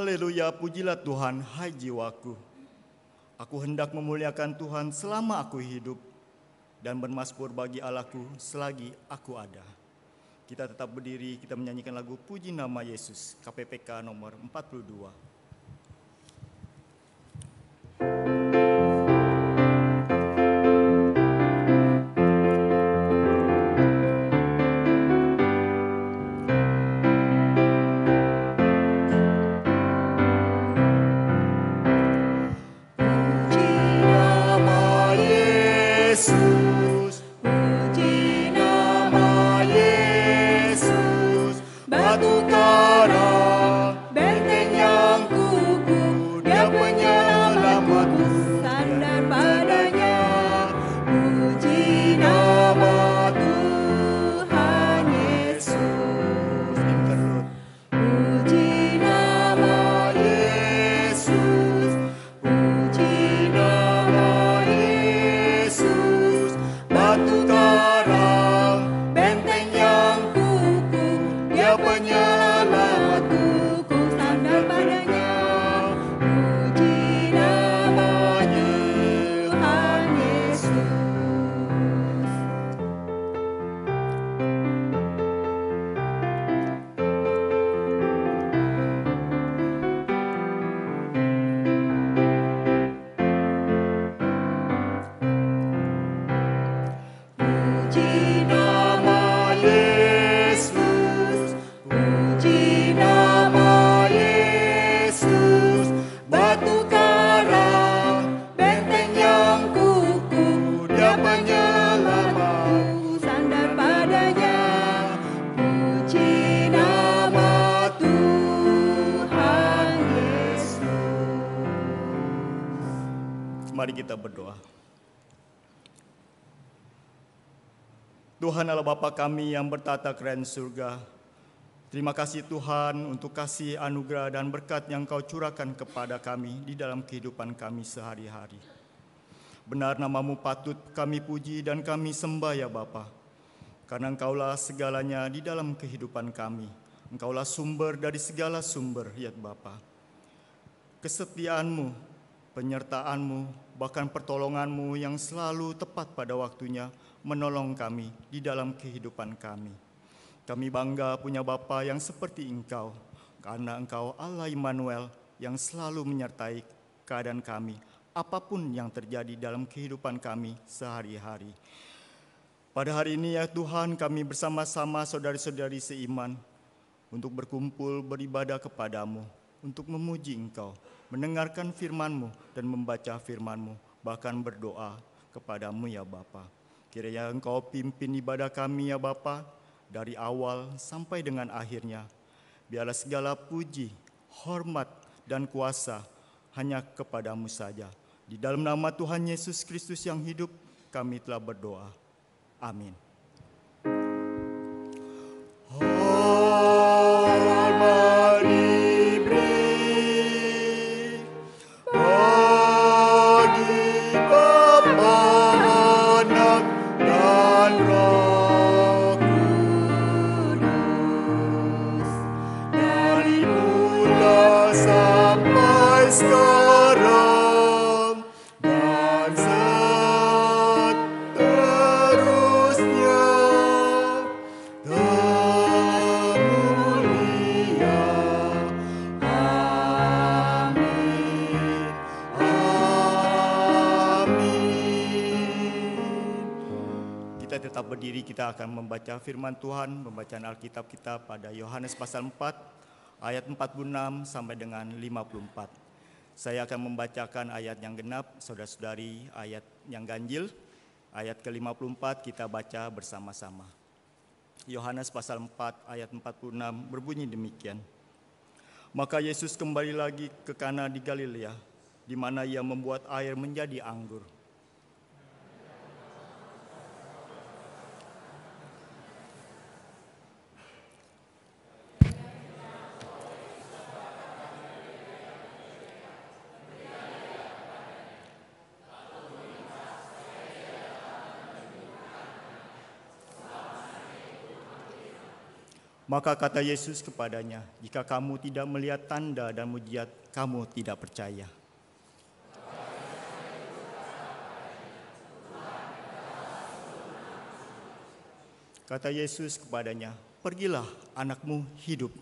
Haleluya, pujilah Tuhan, hai jiwaku. Aku hendak memuliakan Tuhan selama aku hidup dan bermasmur bagi Allahku selagi aku ada. Kita tetap berdiri, kita menyanyikan lagu Puji Nama Yesus, KPPK nomor 42. Mari kita berdoa. Tuhan Allah Bapa kami yang bertata kerajaan surga, terima kasih Tuhan untuk kasih anugerah dan berkat yang Kau curahkan kepada kami di dalam kehidupan kami sehari-hari. Benar nama-Mu patut kami puji dan kami sembah ya Bapa, karena Engkaulah segalanya di dalam kehidupan kami. Engkaulah sumber dari segala sumber ya Bapa. Kesetiaan-Mu, penyertaan-Mu, bahkan pertolongan-Mu yang selalu tepat pada waktunya menolong kami di dalam kehidupan kami. Kami bangga punya Bapa yang seperti Engkau, karena Engkau Allah Immanuel yang selalu menyertai keadaan kami, apapun yang terjadi dalam kehidupan kami sehari-hari. Pada hari ini ya Tuhan, kami bersama-sama saudari-saudari seiman untuk berkumpul beribadah kepadamu, untuk memuji Engkau, mendengarkan firman-Mu dan membaca firman-Mu, bahkan berdoa kepadamu ya Bapa. Kiranya Engkau pimpin ibadah kami ya Bapa, dari awal sampai dengan akhirnya. Biarlah segala puji, hormat, dan kuasa hanya kepadamu saja. Di dalam nama Tuhan Yesus Kristus yang hidup, kami telah berdoa. Amin. Tetap berdiri, kita akan membaca firman Tuhan, pembacaan Alkitab kita pada Yohanes pasal 4 ayat 46 sampai dengan 54. Saya akan membacakan ayat yang genap, saudara-saudari ayat yang ganjil. Ayat ke-54 kita baca bersama-sama. Yohanes pasal 4 ayat 46 berbunyi demikian. Maka Yesus kembali lagi ke Kana di Galilea, di mana ia membuat air menjadi anggur. Maka kata Yesus kepadanya, jika kamu tidak melihat tanda dan mujizat, kamu tidak percaya. Kata Yesus kepadanya, pergilah, anakmu hidup.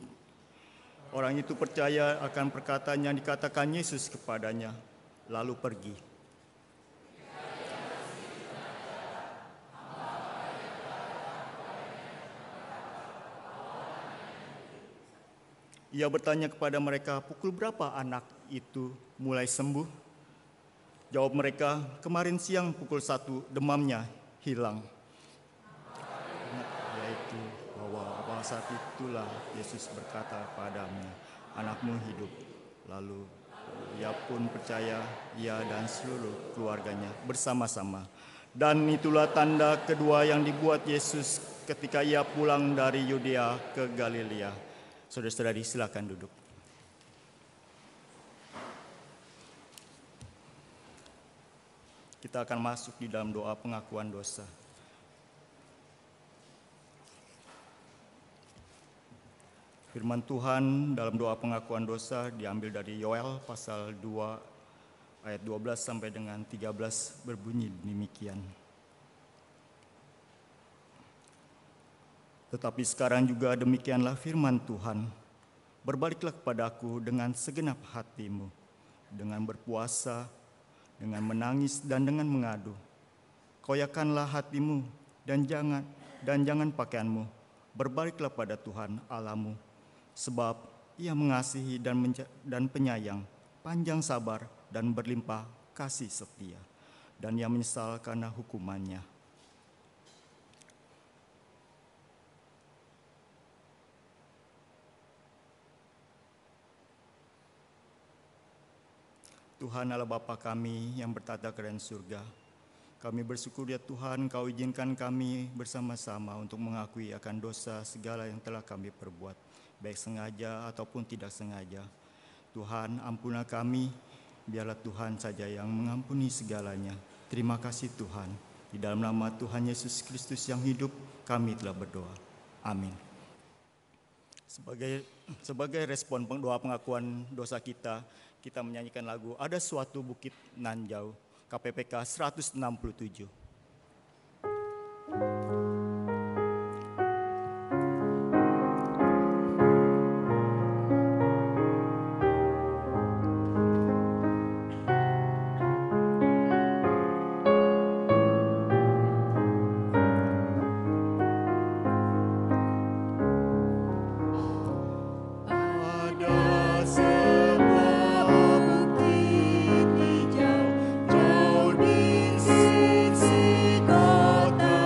Orang itu percaya akan perkataan yang dikatakan Yesus kepadanya, lalu pergi. Ia bertanya kepada mereka, pukul berapa anak itu mulai sembuh? Jawab mereka, kemarin siang pukul 1 demamnya hilang. Yaitu bahwa saat itulah Yesus berkata padanya, anakmu hidup. Lalu ia pun percaya, ia dan seluruh keluarganya bersama-sama. Dan itulah tanda kedua yang dibuat Yesus ketika ia pulang dari Yudea ke Galilea. Saudara-saudari, silakan duduk. Kita akan masuk di dalam doa pengakuan dosa. Firman Tuhan dalam doa pengakuan dosa diambil dari Yoel pasal 2 ayat 12 sampai dengan 13 berbunyi demikian. Tetapi sekarang juga demikianlah firman Tuhan, berbaliklah kepadaku dengan segenap hatimu, dengan berpuasa, dengan menangis dan dengan mengadu. Koyakanlah hatimu dan jangan pakaianmu, berbaliklah pada Tuhan Allahmu, sebab Ia mengasihi dan penyayang, panjang sabar dan berlimpah kasih setia, dan Ia menyesal karena hukumannya. Tuhan Allah Bapa kami yang bertata di surga, kami bersyukur ya Tuhan, Kau izinkan kami bersama-sama untuk mengakui akan dosa segala yang telah kami perbuat, baik sengaja ataupun tidak sengaja. Tuhan, ampunilah kami, biarlah Tuhan saja yang mengampuni segalanya. Terima kasih Tuhan. Di dalam nama Tuhan Yesus Kristus yang hidup, kami telah berdoa. Amin. Sebagai respon doa pengakuan dosa kita menyanyikan lagu Ada Suatu Bukit Nan Jauh, KPPK 167. Jauh di sisi kota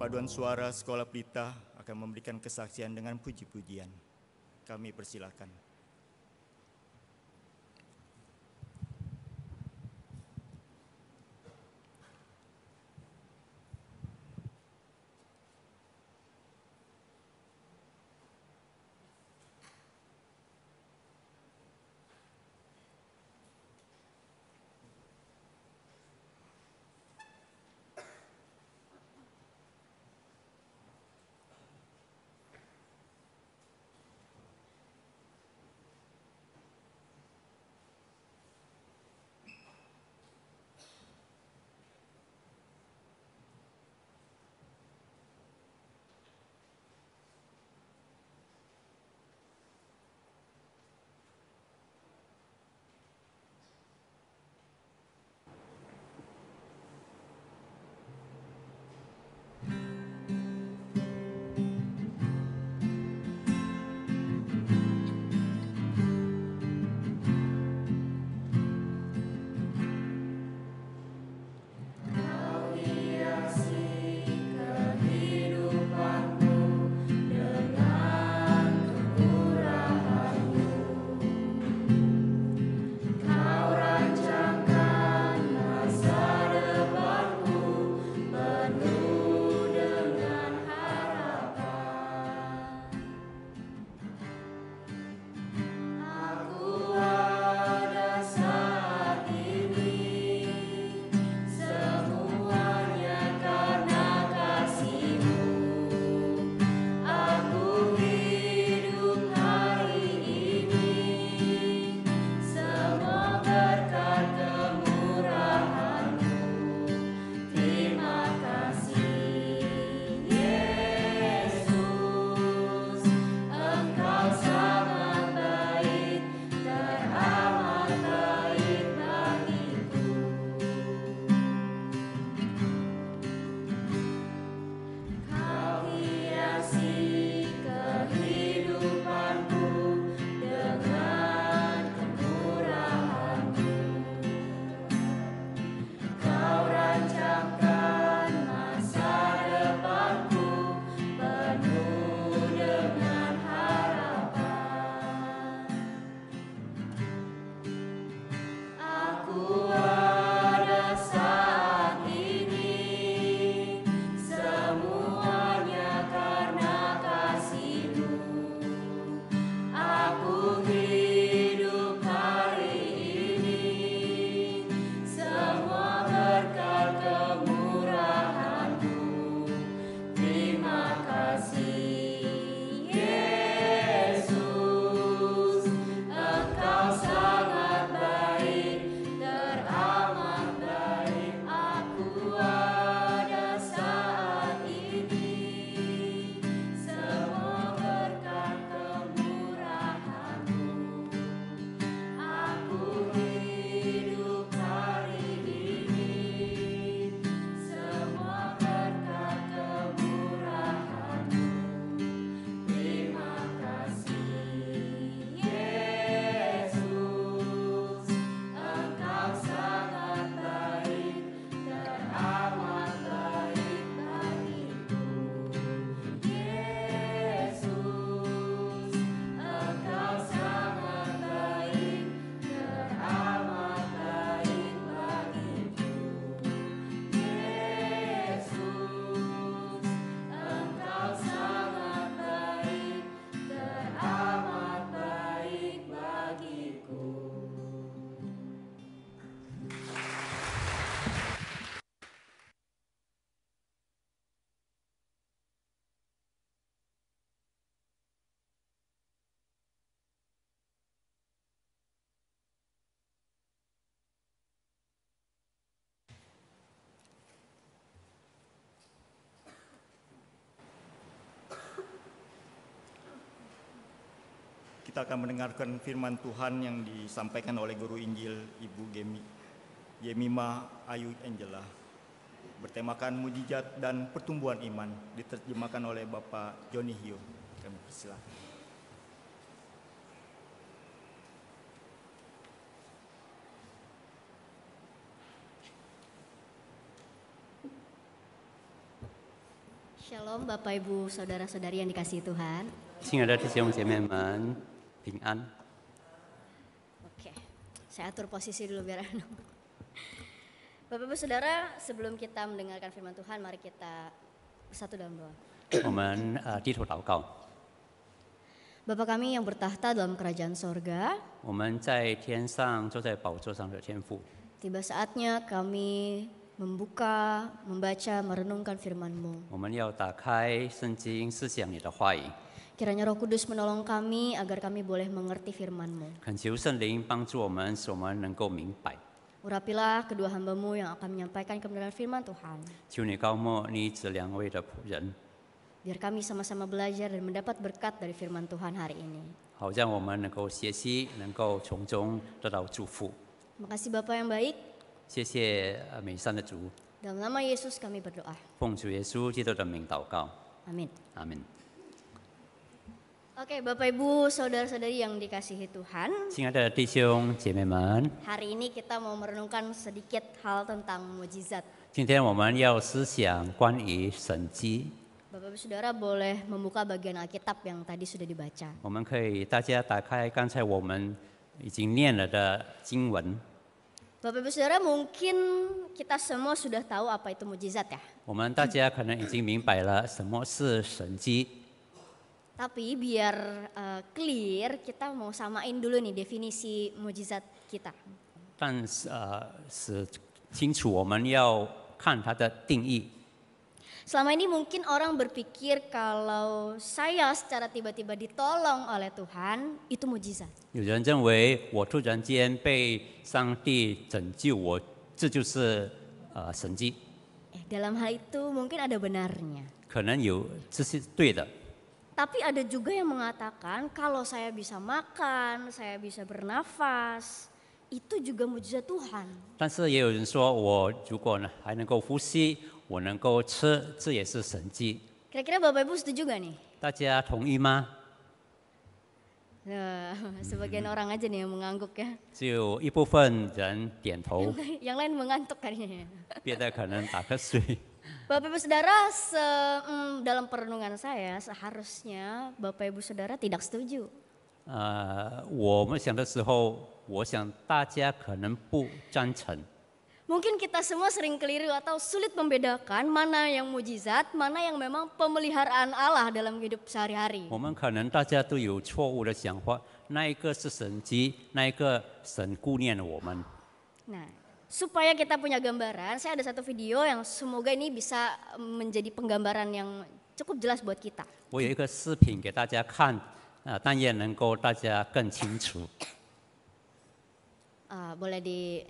paduan suara Sekolah Pelita akan memberikan kesaksian dengan puji-pujian. Kami persilakan. Kita akan mendengarkan firman Tuhan yang disampaikan oleh Guru Injil Ibu Yemima Ayu Angela. Bertemakan mujizat dan pertumbuhan iman, diterjemahkan oleh Bapak Joni Hio. Kami persilakan. Shalom Bapak Ibu Saudara-saudari yang dikasihi Tuhan. 亲爱的弟兄姐妹们，平安。 Oke, saya atur posisi dulu biar Bapak Ibu Saudara, sebelum kita mendengarkan firman Tuhan, mari kita bersatu dalam doa. 我们低头祷告。 Bapa kami yang bertahta dalam kerajaan sorga, 我们在天上坐在宝座上的天父， tiba saatnya kami membuka, membaca, merenungkan firman-Mu. 我们要打开圣经，思想你的话语， Kiranya Roh Kudus menolong kami agar kami boleh mengerti firman-Mu. 恳求圣灵帮助我们，使我们能够明白。 Urapilah kedua hamba-Mu yang akan menyampaikan kebenaran firman Tuhan. 求你高莫你这两位的仆人， Biar kami sama-sama belajar dan mendapat berkat dari firman Tuhan hari ini. 好让我们能够学习，能够从中得到祝福。 Makasih Bapa yang baik, 谢谢美善的主， dalam nama Yesus kami berdoa. 奉主耶稣基督的名祷告， Amin. 阿门。 Oke, Bapak Ibu, saudara-saudari yang dikasihi Tuhan, 亲爱的弟兄姐妹们， hari ini kita mau merenungkan sedikit hal tentang mujizat. 今天我们要思想关于神迹。 Bapak Ibu Saudara boleh membuka bagian Alkitab yang tadi sudah dibaca. 我们可以大家打开刚才我们已经念了的经文。 Bapak Ibu Saudara, mungkin kita semua sudah tahu apa itu mujizat ya. 我们大家可能已经明白了什么是神迹， Tapi biar clear, kita mau samain dulu nih definisi mujizat kita. 但是是清楚我们要看它的定义。 Selama ini mungkin orang berpikir kalau saya secara tiba-tiba ditolong oleh Tuhan, itu mujizat. 有人认为我突然间被上帝拯救我，这就是神迹。 Dalam hal itu mungkin ada benarnya. 可能有这是对的， Tapi ada juga yang mengatakan kalau saya bisa makan, saya bisa bernafas, itu juga mujizat Tuhan. 但是也有人说我如果呢还能够呼吸，我能够吃，这也是神迹。 Kira-kira Bapak Ibu setuju gak nih? 大家同意吗？ Nah, sebagian orang aja nih yang mengangguk ya. 只有一部分人点头， Yang lain mengantuk kayaknya. 别的可能打瞌睡。 Bapak Ibu Saudara, dalam perenungan saya seharusnya Bapak Ibu Saudara tidak setuju. 我们想的时候，我想大家可能不赞成。 Mungkin kita semua sering keliru atau sulit membedakan mana yang mujizat, mana yang memang pemeliharaan Allah dalam hidup sehari-hari. 我们可能大家都有错误的想法，那一个是神迹，那一个神顾念了我们。 Nah, supaya kita punya gambaran, saya ada satu video yang semoga ini bisa menjadi penggambaran yang cukup jelas buat kita. 我有一个视频给大家看，但愿能够大家更清楚。 Boleh di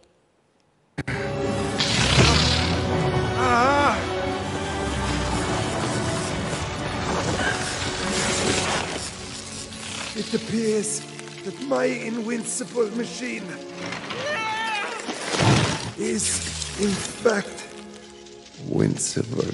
It appears that my invincible machine is, in fact, invincible.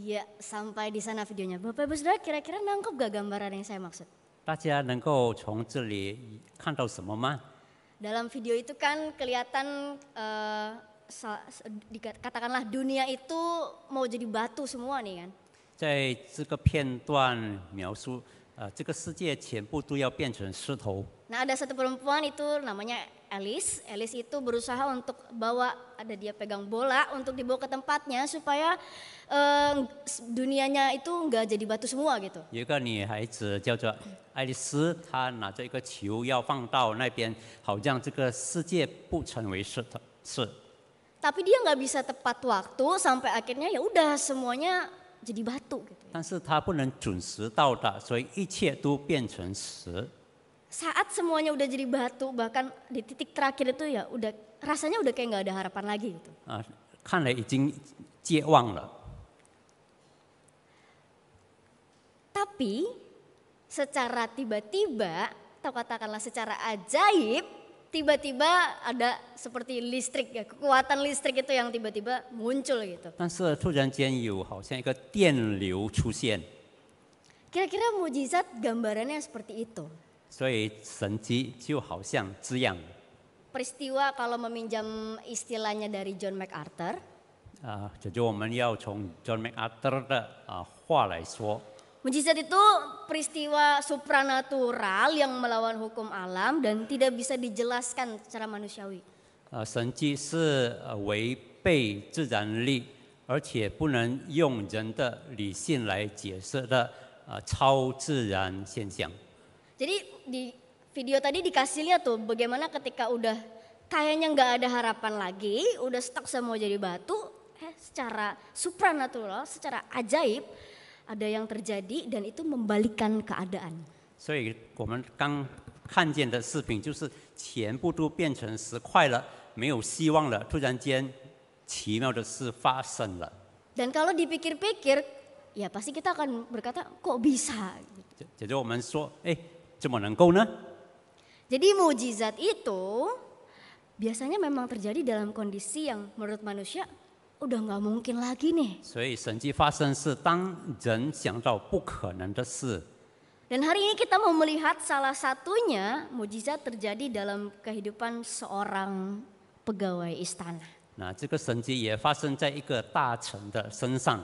Ya, sampai di sana videonya. Bapak Ibu Saudara kira-kira nangkep gak gambaran yang saya maksud? 大家能够从这里看到什么吗？ Dalam video itu kan kelihatan katakanlah dunia itu mau jadi batu semua nih kan. 在这个片段描述，这个世界全部都要变成石头。 Nah ada satu perempuan itu namanya Elis. Elis itu berusaha untuk dia pegang bola untuk dibawa ke tempatnya supaya dunianya itu nggak jadi batu semua gitu. 有一个女孩子叫做爱丽丝，她拿着一个球要放到那边，好让这个世界不成为是。 Tapi dia nggak bisa tepat waktu sampai akhirnya ya udah semuanya jadi batu gitu. 但是她不能准时到达，所以一切都变成石。 Saat semuanya udah jadi batu, bahkan di titik terakhir itu ya udah rasanya udah kayak nggak ada harapan lagi gitu. 看来已经绝望了。 Tapi secara tiba-tiba atau katakanlah secara ajaib, tiba-tiba ada seperti listrik ya, kekuatan listrik itu yang tiba-tiba muncul gitu. 但是突然间有好像一个电流出现， Kira-kira mujizat gambarannya seperti itu. 所以神迹就好像这样。 Peristiwa kalau meminjam istilahnya dari John MacArthur, 这就我们要从 John MacArthur 的话来说， mujizat itu peristiwa supranatural yang melawan hukum alam dan tidak bisa dijelaskan secara manusiawi. 神迹是违背自然力，而且不能用人的理性来解释的超自然现象。 Jadi di video tadi dikasih lihat tuh bagaimana ketika udah kayaknya nggak ada harapan lagi, udah stuck semua jadi batu, secara supranatural, secara ajaib ada yang terjadi dan itu membalikan keadaan. 所以我们刚看见的视频就是全部都变成石块了，没有希望了。突然间，奇妙的事发生了。 Dan kalau dipikir-pikir, ya pasti kita akan berkata kok bisa. 解决我们说，哎，怎么能够呢？ Jadi mujizat itu biasanya memang terjadi dalam kondisi yang menurut manusia udah nggak mungkin lagi nih. 所以神迹发生是当人想到不可能的事。 Dan hari ini kita mau melihat salah satunya mujizat terjadi dalam kehidupan seorang pegawai istana. 那这个神迹也发生在一个大臣的身上。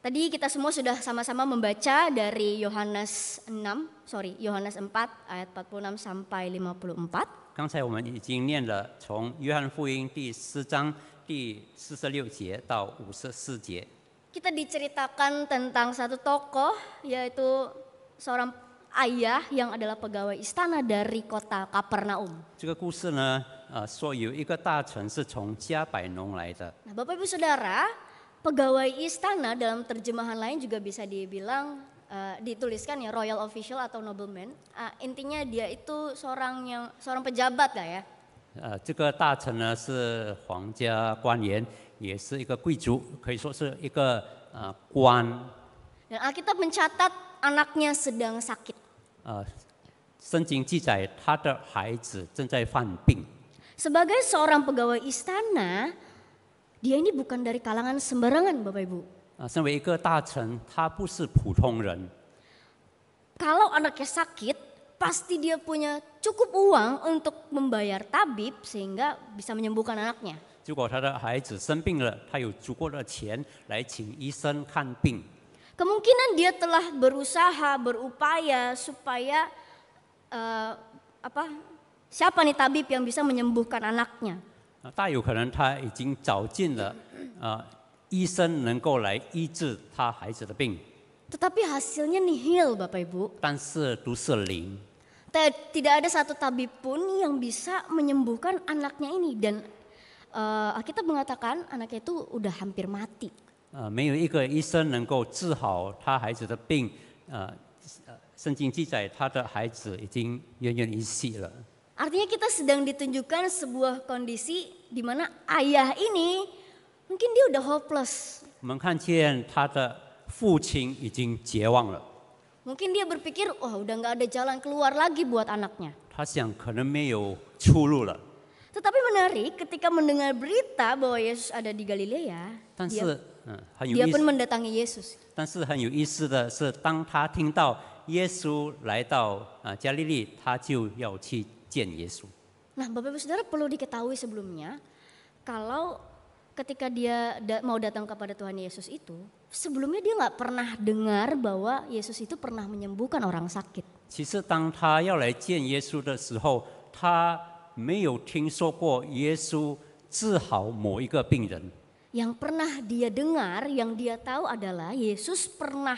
Tadi kita semua sudah sama-sama membaca dari Yohanes 4 ayat 46 sampai 54. 刚才我们已经念了从约翰福音第4章第46节到54节。 Kita diceritakan tentang satu tokoh yaitu seorang ayah yang adalah pegawai istana dari kota Kapernaum. 这个故事呢，说有一个大臣是从加百农来的。 Nah, Bapak Ibu Saudara, pegawai istana dalam terjemahan lain juga bisa dibilang dituliskan ya royal official atau nobleman. Intinya dia itu seorang pejabat lah ya. 这个大臣呢是皇家官员，也是一个贵族，可以说是一个官。 Dan Alkitab mencatat anaknya sedang sakit. 圣经记载他的孩子正在犯病。 Sebagai seorang pegawai istana, dia ini bukan dari kalangan sembarangan, Bapak Ibu. 身为一个大臣，他不是普通人。 Kalau anaknya sakit, pasti dia punya cukup uang untuk membayar tabib sehingga bisa menyembuhkan anaknya. 如果他的孩子生病了，他有足够的钱来请医生看病。 Kemungkinan dia telah berusaha, berupaya supaya siapa nih tabib yang bisa menyembuhkan anaknya. 大有可能他已经找尽了医生能够来医治他孩子的病， Tetapi hasilnya nihil, Bapak Ibu. 但是都是零。 Tidak ada satu tabib pun yang bisa menyembuhkan anaknya ini. Dan Alkitab mengatakan anaknya itu udah hampir mati. 没有一个医生能够治好他孩子的病。圣经记载他的孩子已经奄奄一息了。 Artinya kita sedang ditunjukkan sebuah kondisi di mana ayah ini mungkin dia udah hopeless. 我们看见他的父亲已经绝望了。 Mungkin dia berpikir, wah udah nggak ada jalan keluar lagi buat anaknya. 他想可能没有出路了。 Tetapi menarik ketika mendengar berita bahwa Yesus ada di Galilea, 但是很有 dia 意 pun 思。 mendatangi Yesus. 但是很有意思的是，当他听到耶稣来到加利利，他就要去见耶稣。 Nah, Bapak Ibu Saudara perlu diketahui sebelumnya, kalau ketika dia mau datang kepada Tuhan Yesus itu, sebelumnya dia nggak pernah dengar bahwa Yesus itu pernah menyembuhkan orang sakit. 其实当他要来见耶稣的时候，他没有听说过耶稣治好某一个病人。 Yang pernah dia dengar, yang dia tahu adalah Yesus pernah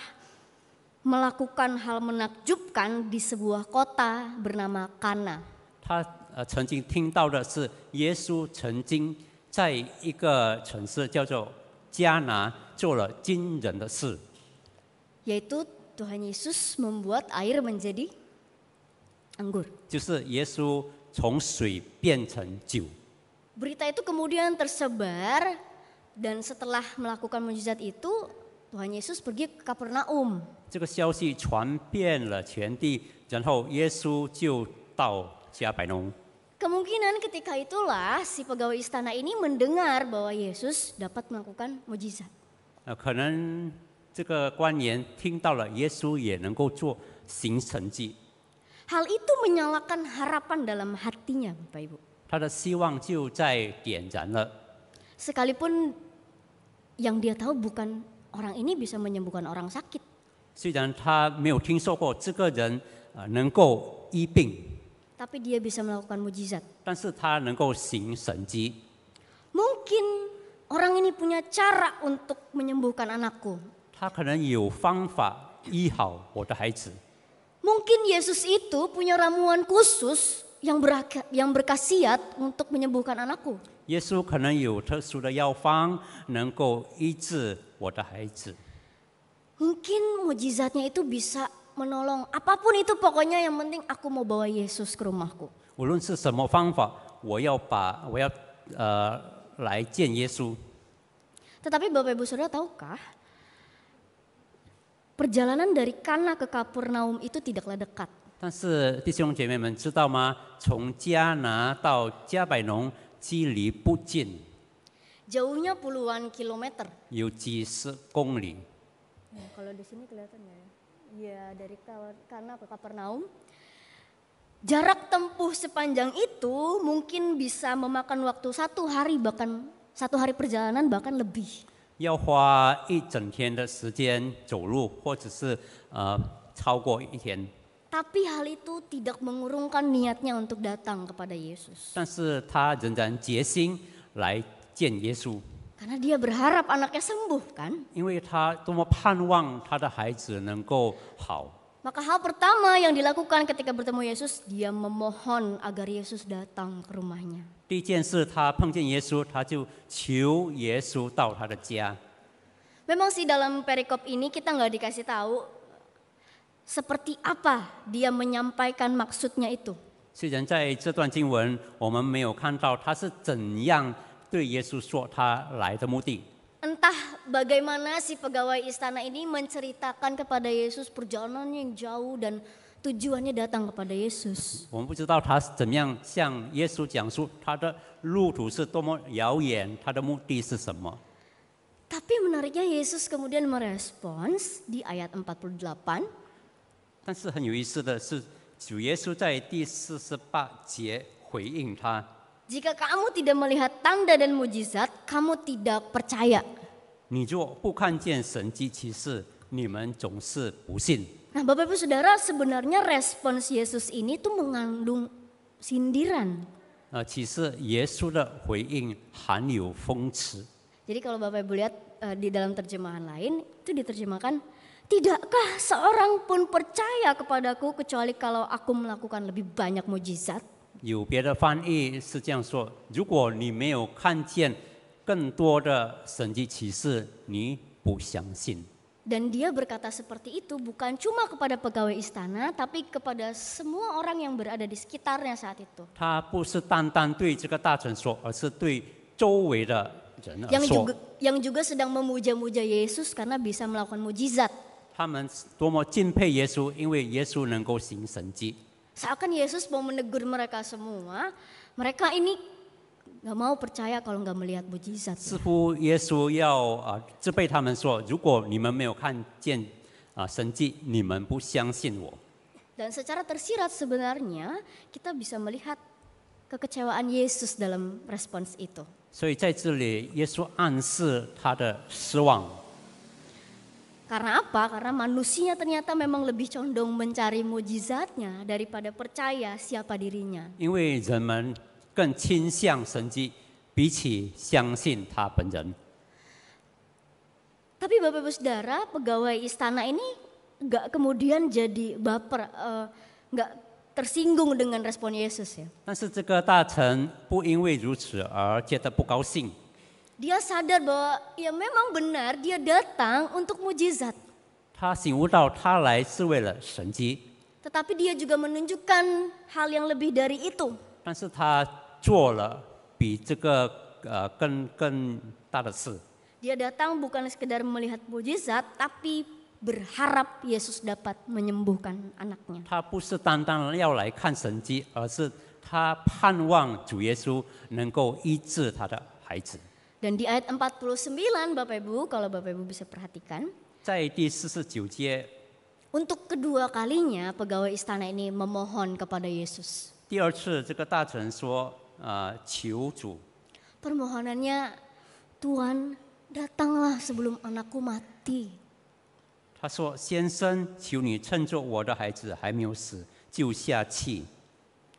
melakukan hal menakjubkan di sebuah kota bernama Kana. 他曾经听到的是，耶稣曾经在一个城市叫做迦拿做了惊人的事， Yaitu Tuhan Yesus membuat air menjadi anggur. 就是耶稣从水变成酒。 Berita itu kemudian tersebar dan setelah melakukan mukjizat itu Tuhan Yesus pergi ke Kapernaum. 这个消息传遍了全地，然后耶稣就到加百农。 Kemungkinan ketika itulah si pegawai istana ini mendengar bahwa Yesus dapat melakukan mukjizat. 可能这个官员听到了耶稣也能够做行神迹， Hal itu menyalakan harapan dalam hatinya, Bapak Ibu. 他的希望就在点燃了。 Sekalipun yang dia tahu bukan orang ini bisa menyembuhkan orang sakit. 虽然他没有听说过这个人能够医病， Tapi dia bisa melakukan mukjizat. 但是他能够行神迹。 Mungkin orang ini punya cara untuk menyembuhkan anakku. 他可能有方法医好我的孩子。 Mungkin Yesus itu punya ramuan khusus yang berkhasiat untuk menyembuhkan anakku. 耶稣可能有特殊的药方，能够医治我的孩子。 Mungkin mukjizatnya itu bisa menolong apapun itu, pokoknya yang penting aku mau bawa Yesus ke rumahku. 无论是什么方法，我要来见耶稣。 Tetapi Bapak Ibu Saudara tahukah, perjalanan dari Kana ke Kapernaum itu tidaklah dekat. 但是弟兄姐妹们知道吗？从迦拿到加百农距离不近， Jauhnya puluhan kilometer. 有几十公里。 Kalau di sini kelihatan ya? Iya, dari Kana ke Kapernaum. Jarak tempuh sepanjang itu mungkin bisa memakan waktu 1 hari, bahkan 1 hari perjalanan bahkan lebih. 要花一整天的时间走路，或者是超过一天。 Tapi hal itu tidak mengurungkan niatnya untuk datang kepada Yesus. 但是他仍然决心来见耶稣， Karena dia berharap anaknya sembuh kan? 因为他多么盼望他的孩子能够好。 Maka hal pertama yang dilakukan ketika bertemu Yesus, dia memohon agar Yesus datang ke rumahnya. 第一件事，他碰见耶稣，他就求耶稣到他的家。 Memang sih dalam perikop ini kita nggak dikasih tahu seperti apa dia menyampaikan maksudnya itu. 虽然在这段经文我们没有看到他是怎样对耶稣说他来的目的， Entah bagaimana si pegawai istana ini menceritakan kepada Yesus perjalanannya yang jauh dan tujuannya datang kepada Yesus. 我们不知道他是怎么样向耶稣讲述他的路途是多么遥远，他的目的是什么。 Tapi menariknya Yesus kemudian merespons di ayat 48. 但是很有意思的是，主耶稣在第48节回应他。 Jika kamu tidak melihat tanda dan mujizat, kamu tidak percaya. 你若不看见神迹奇事，你们总是不信。 Nah Bapak Ibu Saudara, sebenarnya respons Yesus ini tuh mengandung sindiran. 其实耶稣的回应含有讽刺。 Jadi kalau Bapak Ibu lihat di dalam terjemahan lain, itu diterjemahkan, tidakkah seorang pun percaya kepadaku kecuali kalau aku melakukan lebih banyak mujizat? 有别的翻译是这样说：如果你没有看见更多的神迹奇事，你不相信。 Dan dia berkata seperti itu bukan cuma kepada pegawai istana, tapi kepada semua orang yang berada di sekitarnya saat itu. 他不是单单对这个大臣说，而是对周围的人而说。 Yang juga sedang memuja-muja Yesus karena bisa melakukan mujizat. 他们多么敬佩耶稣，因为耶稣能够行神迹。 Seakan Yesus mau menegur mereka semua, mereka ini nggak mau percaya kalau nggak melihat mujizat. 似乎耶稣要责备他们说：如果你们没有看见神迹，你们不相信我。 Dan secara tersirat sebenarnya kita bisa melihat kekecewaan Yesus dalam respons itu. 所以在这里，耶稣暗示他的失望。Karena apa? Karena manusia ternyata memang lebih condong mencari mujizatnya daripada percaya siapa dirinya. 因为人们更倾向神迹，比起相信他本人。 Tapi Bapak Ibu Saudara, pegawai istana ini nggak kemudian jadi baper, nggak tersinggung dengan respon Yesus ya. 但是这个大臣不因为如此而觉得不高兴， Dia sadar bahwa ya memang benar dia datang untuk mujizat. 他醒悟到他来是为了神迹， Tetapi dia juga menunjukkan hal yang lebih dari itu. 但是他做了比这个更大的事。 Dia datang bukan sekedar melihat mujizat, tapi berharap Yesus dapat menyembuhkan anaknya. 他不是单单要来看神迹，而是他盼望主耶稣能够医治他的孩子。 Dan di ayat 49 Bapak Ibu, kalau Bapak Ibu bisa perhatikan, 在第49节， untuk kedua kalinya pegawai istana ini memohon kepada Yesus. 第二次这个大臣说：“求主， Permohonannya, Tuhan datanglah sebelum anakku mati. 他说：先生，求你趁着我的孩子还没有死，就下气。”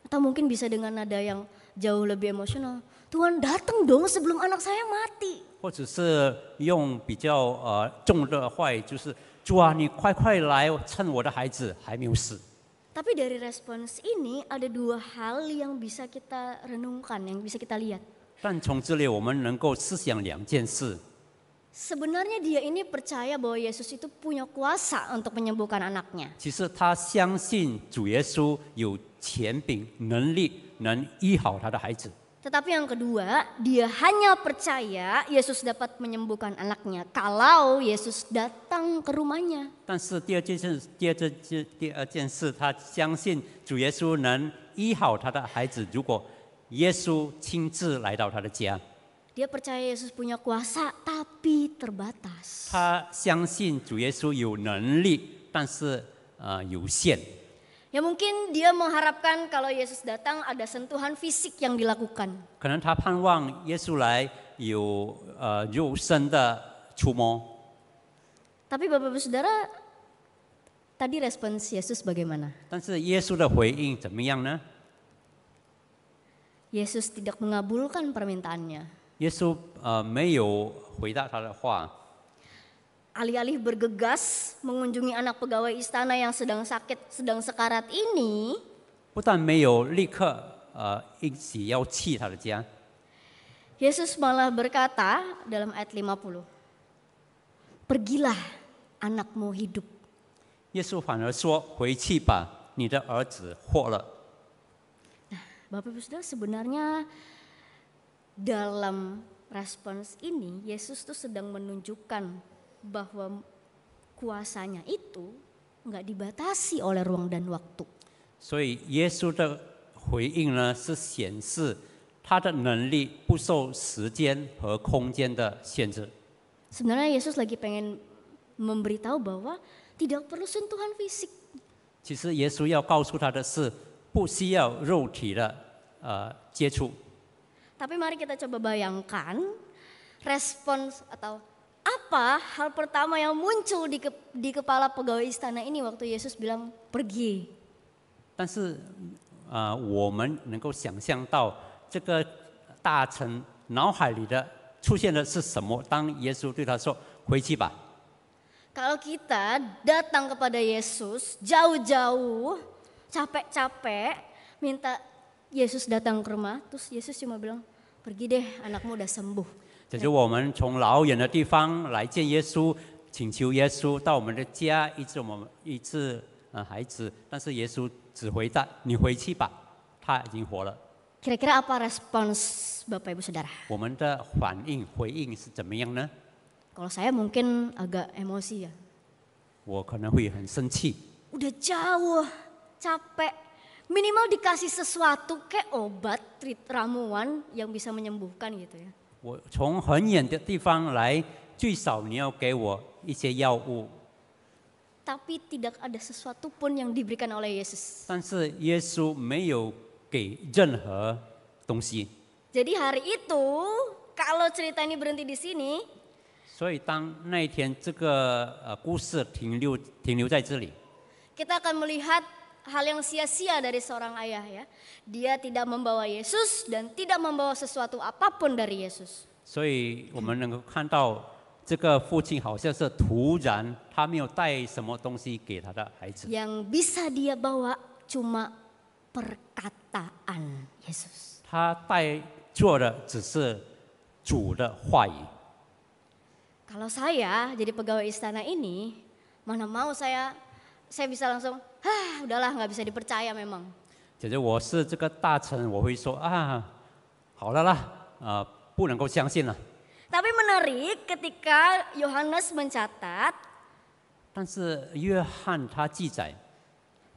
Atau mungkin bisa dengan nada yang jauh lebih emosional. Tuhan datang dong sebelum anak saya mati. 或者是用比较重的话语，就是主啊，你快快来，趁我的孩子还没有死。 Tapi dari respons ini ada dua hal yang bisa kita renungkan, yang bisa kita lihat. 但从这里我们能够思想两件事。 Sebenarnya dia ini percaya bahwa Yesus itu punya kuasa untuk menyembuhkan anaknya. 其实他相信主耶稣有权柄、能力，能医好他的孩子。 Tetapi yang kedua, dia hanya percaya Yesus dapat menyembuhkan anaknya kalau Yesus datang ke rumahnya. 但是第二件事，他相信主耶稣能医好他的孩子。如果耶稣亲自来到他的家， Dia percaya Yesus punya kuasa tapi terbatas. 他相信主耶稣有能力，但是有限。 Ya mungkin dia mengharapkan kalau Yesus datang ada sentuhan fisik yang dilakukan. 可能他盼望耶稣来有肉身的触摸。 Tapi Bapak Ibu Saudara, tadi respons Yesus bagaimana? 但是耶稣的回应怎么样呢？ Yesus tidak mengabulkan permintaannya. 耶稣没有回答他的话。 Alih-alih bergegas mengunjungi anak pegawai istana yang sedang sakit, sedang sekarat ini, 不但没有立刻一起要去他的家， Yesus malah berkata dalam ayat 50, "Pergilah, anakmu hidup." 耶稣反而说：“回去吧，你的儿子活了。” Bapak Ibu Saudara, sebenarnya dalam respons ini Yesus tuh sedang menunjukkan bahwa kuasanya itu nggak dibatasi oleh ruang dan waktu. 所以耶稣的回应呢，是显示他的能力不受时间和空间的限制。 Sebenarnya Yesus lagi pengen memberitahu bahwa tidak perlu sentuhan fisik. 其实耶稣要告诉他的是，不需要肉体的接触。 Tapi mari kita coba bayangkan respons atau apa hal pertama yang muncul di kepala pegawai istana ini waktu Yesus bilang pergi. 但是我们能够想象到这个大臣脑海里的出现的是什么？当耶稣对他说：“回去吧。” Kalau kita datang kepada Yesus jauh-jauh, capek-capek, minta Yesus datang ke rumah, terus Yesus cuma bilang, "Pergi deh, anakmu udah sembuh." 就是我们从老远的地方来见耶稣，请求耶稣到我们的家医治孩子，但是耶稣只回答：“你回去吧，他已经活了。” Kira-kira apa respons Bapak Ibu Saudara? 我们的反应回应是怎么样呢？ Kalau saya mungkin agak emosi ya. 我可能会很生气， Udah jauh, capek. Minimal dikasih sesuatu kayak obat, ramuan yang bisa menyembuhkan gitu ya. 我从很远的地方来，最少你要给我一些药物。 Tapi tidak ada sesuatu pun yang diberikan oleh Yesus. 但是耶稣没有给任何东西。 Jadi hari itu, kalau cerita ini berhenti di sini, 所以当那一天这个故事停留在这里， kita akan melihat hal yang sia-sia dari seorang ayah ya. Dia tidak membawa Yesus dan tidak membawa sesuatu apapun dari Yesus. 所以我们能够看到这个父亲好像是突然他没有带什么东西给他的孩子， Yang bisa dia bawa cuma perkataan Yesus. 他带做的只是主的话语。 Kalau saya jadi pegawai istana ini, mana mau saya bisa langsung, udahlah nggak bisa dipercaya memang. 假如我是这个大臣，我会说啊，好了啦，不能够相信了。 Tapi menarik ketika Yohanes mencatat, 但是约翰他记载，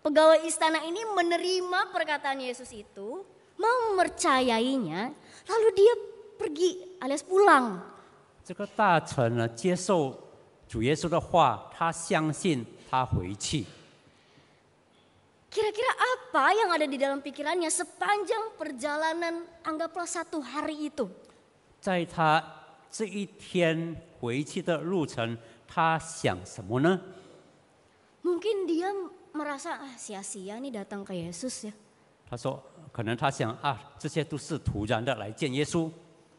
pegawai istana ini menerima perkataan Yesus itu, mempercayainya, lalu dia pergi alias pulang. 这个大臣呢接受主耶稣的话，他相信，他回去。 Kira-kira apa yang ada di dalam pikirannya sepanjang perjalanan anggaplah 1 hari itu? 在他这一天回去的路程，他想什么呢？ Mungkin dia merasa sia-sia nih datang ke Yesus ya. 他说，可能他想啊，这些都是突然的来见耶稣，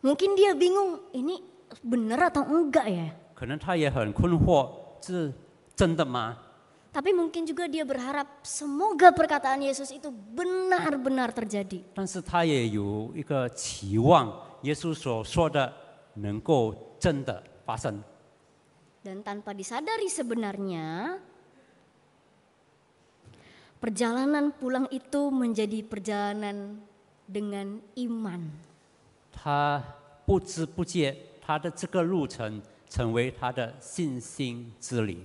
Mungkin dia bingung, ini benar atau enggak ya? 可能他也很困惑，是真的吗？ Tapi mungkin juga dia berharap semoga perkataan Yesus itu benar-benar terjadi. 但是他也有一个期望，耶稣所说的能够真的发生。 Dan tanpa disadari sebenarnya, perjalanan pulang itu menjadi perjalanan dengan iman. 他不知不觉，他的这个路程成为他的信心之旅。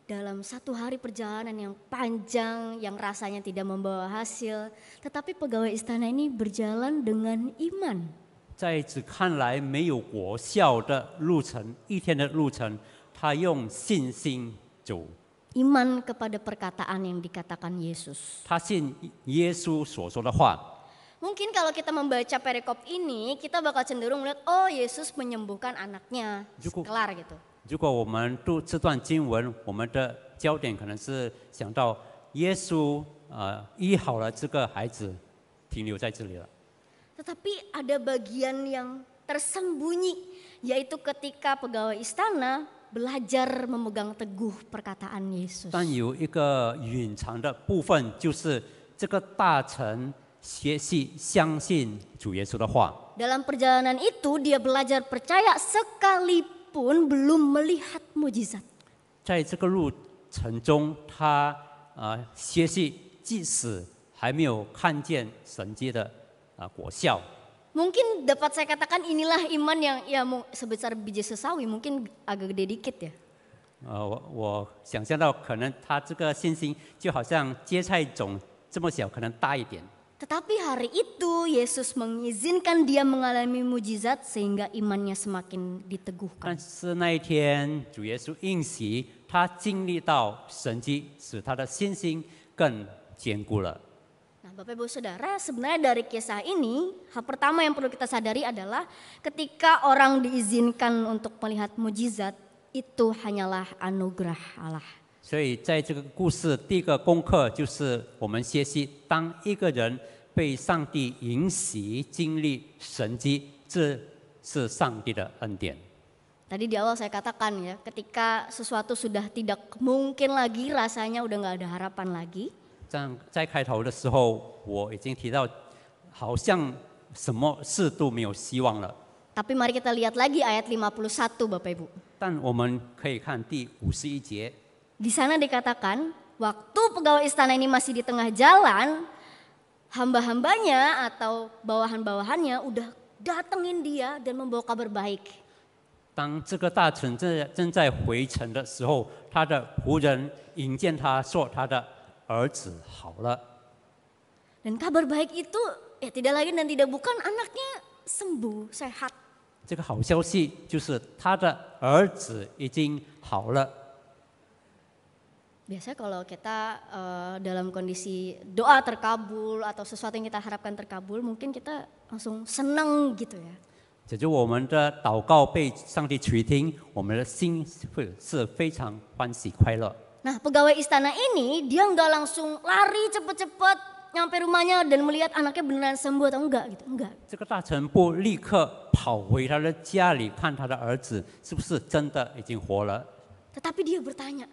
Dalam 1 hari perjalanan yang panjang, yang rasanya tidak membawa hasil, tetapi pegawai istana ini berjalan dengan iman. 在只看来没有果效的路程，一天的路程，他用信心走。 Iman kepada perkataan yang dikatakan Yesus. 他信耶稣所说的话。 Mungkin kalau kita membaca perikop ini, kita bakal cenderung melihat, oh Yesus menyembuhkan anaknya, Cukup. kelar gitu. 如果我们读这段经文，我们的焦点可能是想到耶稣医好了这个孩子，停留在这里了。 Tetapi ada bagian yang tersembunyi, yaitu ketika pegawai istana belajar memegang teguh perkataan Yesus. 但有一个隐藏的部分，就是这个大臣学习相信主耶稣的话。 Dalam perjalanan itu dia belajar percaya sekalipun belum melihat mujizat. 在这个路程中，他学习，即使还没有看见神迹的果效。 Mungkin dapat saya katakan inilah iman yang ya sebesar biji sesawi, mungkin agak gede dikit ya. 我想象到，可能他这个信心就好像芥菜种这么小，可能大一点。 Tetapi hari itu Yesus mengizinkan dia mengalami mujizat sehingga imannya semakin 但 diteguhkan. 是那一天，主耶稣应许他经历到神迹，使他的信心更坚固了。 Nah, Bapak Ibu Saudara, sebenarnya dari kisah ini, hal pertama yang perlu kita sadari adalah ketika orang diizinkan untuk melihat mujizat, itu hanyalah anugerah Allah. 所以在这个故事，第一个功课就是我们学习，当一个人被上帝允许经历神迹，这是上帝的恩典。 Tadi di awal saya katakan ya, ketika sesuatu sudah tidak mungkin lagi, rasanya udah nggak ada harapan lagi. 在开头的时候，我已经提到，好像什么事都没有希望了。 Tapi mari kita lihat lagi ayat 51 Bapak Ibu. 但我们可以看第51节， Di sana dikatakan, waktu pegawai istana ini masih di tengah jalan, hamba-hambanya atau bawahan-bawahannya udah datengin dia dan membawa kabar baik. 当这个大臣正在回城的时候，他的仆人迎见他说，他的儿子好了。 Dan kabar baik itu ya tidak lain dan tidak bukan anaknya sembuh, sehat. 这个好消息就是他的儿子已经好了。 Biasanya kalau kita dalam kondisi doa terkabul atau sesuatu yang kita harapkan terkabul, mungkin kita langsung senang gitu ya. 假如我们的祷告被上帝垂听，我们的心会是非常欢喜快乐。 Nah, pegawai istana ini dia nggak langsung lari cepet-cepet nyampe rumahnya dan melihat anaknya beneran sembuh atau enggak gitu, enggak. 这个大臣不立刻跑回他的家里看他的儿子是不是真的已经活了， Tetapi dia bertanya,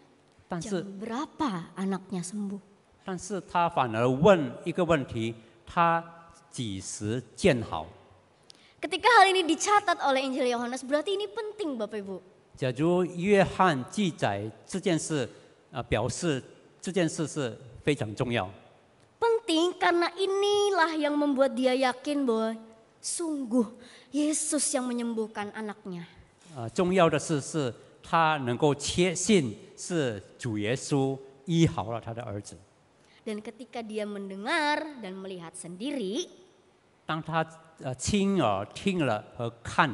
但是 jam berapa anaknya sembuh? 他反而问一个问题：他几时见好？ Ketika hal ini dicatat oleh Injil Yohanes, berarti ini penting Bapak Ibu. 假如约翰记载这件事，表示这件事是非常重要。 Penting karena inilah yang membuat dia yakin bahwa sungguh Yesus yang menyembuhkan anaknya. 重要的是他能够确信是主耶稣医好了他的儿子。 Dan ketika dia mendengar dan melihat sendiri, 当他亲耳听了和看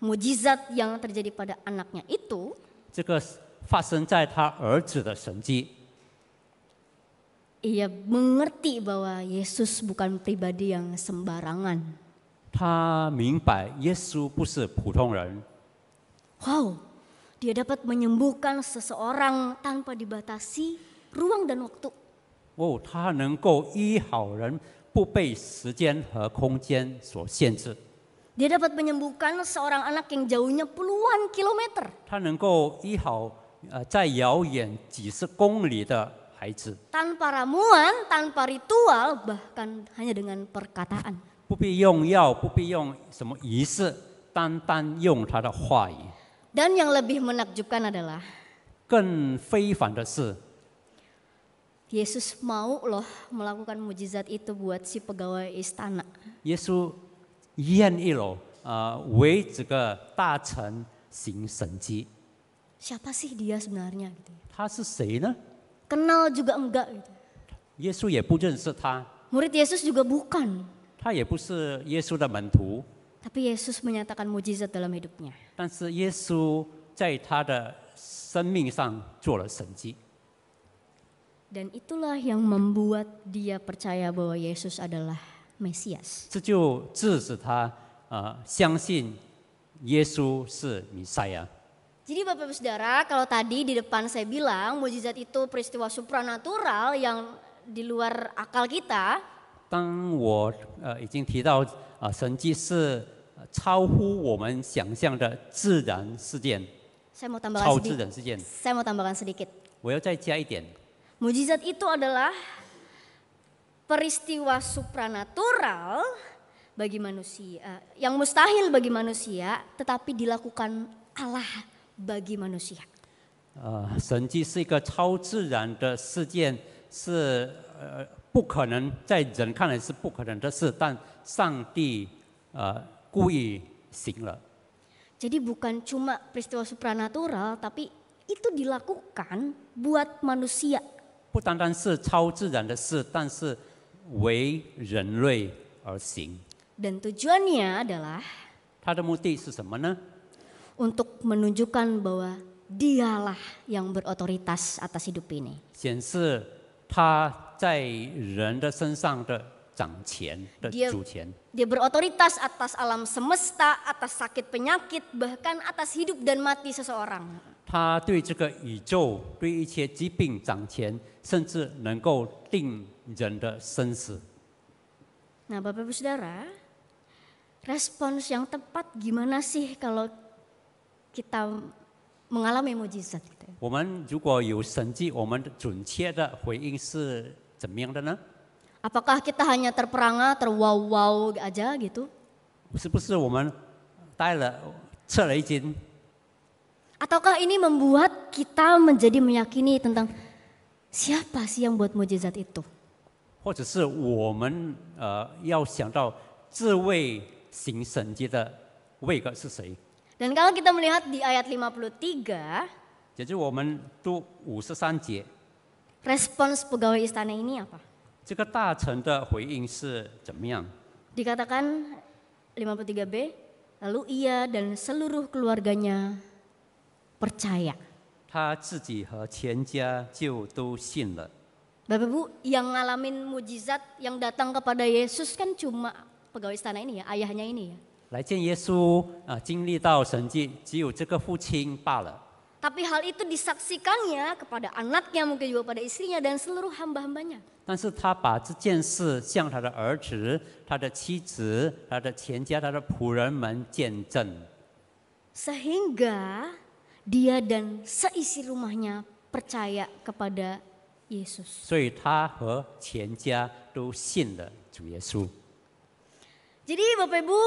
mujizat yang terjadi pada anaknya itu, 这个发生在他儿子的神迹， ia mengerti bahwa Yesus bukan pribadi yang sembarangan. 他明白耶稣不是普通人。 Wow, dia dapat menyembuhkan seseorang tanpa dibatasi ruang dan waktu. 他能够医好人，不被时间和空间所限制。 Dia dapat menyembuhkan seorang anak yang jauhnya puluhan kilometer. 他能够医好在遥远几十公里的孩子， Tanpa ramuan, tanpa ritual, bahkan hanya dengan perkataan. 不必用药，不必用什么仪式，单单用他的话语。 Dan yang lebih menakjubkan adalah 更非凡的是， Yesus mau loh melakukan mujizat itu buat si pegawai istana. 耶稣愿意了，为这个大臣行神迹。 Siapa sih dia sebenarnya gitu. 他是谁呢？ Kenal juga enggak gitu. 耶稣也不认识他， Murid Yesus juga bukan. 他也不是耶稣的门徒， Tapi Yesus menyatakan mujizat dalam hidupnya. 但是耶稣在他的生命上做了神迹。 Dan itulah yang membuat dia percaya bahwa Yesus adalah Mesias. 这就致使他相信耶稣是弥赛亚。 Jadi Bapak Ibu Saudara, kalau tadi di depan saya bilang mujizat itu peristiwa supranatural yang di luar akal kita. 当我已经提到神迹是超乎我们想象的自然事件， Saya mau tambahkan 超自 sedikit. 然事件， Saya mau tambahkan sedikit. 我要再加一点。 Mujizat itu adalah peristiwa supranatural bagi manusia, yang mustahil bagi manusia, tetapi dilakukan Allah bagi manusia. 神迹是一个超自然的事件，是不可能在人看来是不可能的事，但上帝故意行了。 Jadi bukan cuma peristiwa supranatural, tapi itu dilakukan buat manusia. 不单单是超自然的事，但是为人类而行。 Dan tujuannya adalah 它的目的是什么呢？ untuk menunjukkan bahwa dialah yang berotoritas atas hidup ini. 显示他在人的身上的掌权的主权。 Dia berotoritas atas alam semesta, atas sakit penyakit, bahkan atas hidup dan mati seseorang. 他对这个宇宙、对一切疾病掌权，甚至能够定人的生死。 Nah Bapak Ibu Saudara, respons yang tepat gimana sih kalau kita mengalami mujizat gitu? 我们如果有神迹，我们准确的回应是怎么样的呢？ Apakah kita hanya terperangah, terwow-wow aja gitu? 是不是我们呆了、吃了一惊？ Ataukah ini membuat kita menjadi meyakini tentang siapa sih yang buat mujizat itu? 或者是我们要想到这位行神迹的位格是谁？ Dan kalau kita melihat di ayat 53, 也就是我们读53节， respons pegawai istana ini apa? 这个大臣的回应是怎么样？ Dikatakan 53b, lalu ia dan seluruh keluarganya percaya. 他自己和全家就都信了。 Bapak Ibu, yang ngalamin mujizat yang datang kepada Yesus kan cuma pegawai istana ini ya, ayahnya ini ya. 来见耶稣经历到神迹，只有这个父亲罢了。 Tapi hal itu disaksikannya kepada anaknya, mungkin juga pada istrinya dan seluruh hamba-hambanya. 但是他把这件事向他的儿子、他的妻子、他的全家、他的仆人们见证， Sehingga dia dan seisi rumahnya percaya kepada Yesus. 所以他和全家都信了主耶稣。 Jadi Bapak Ibu,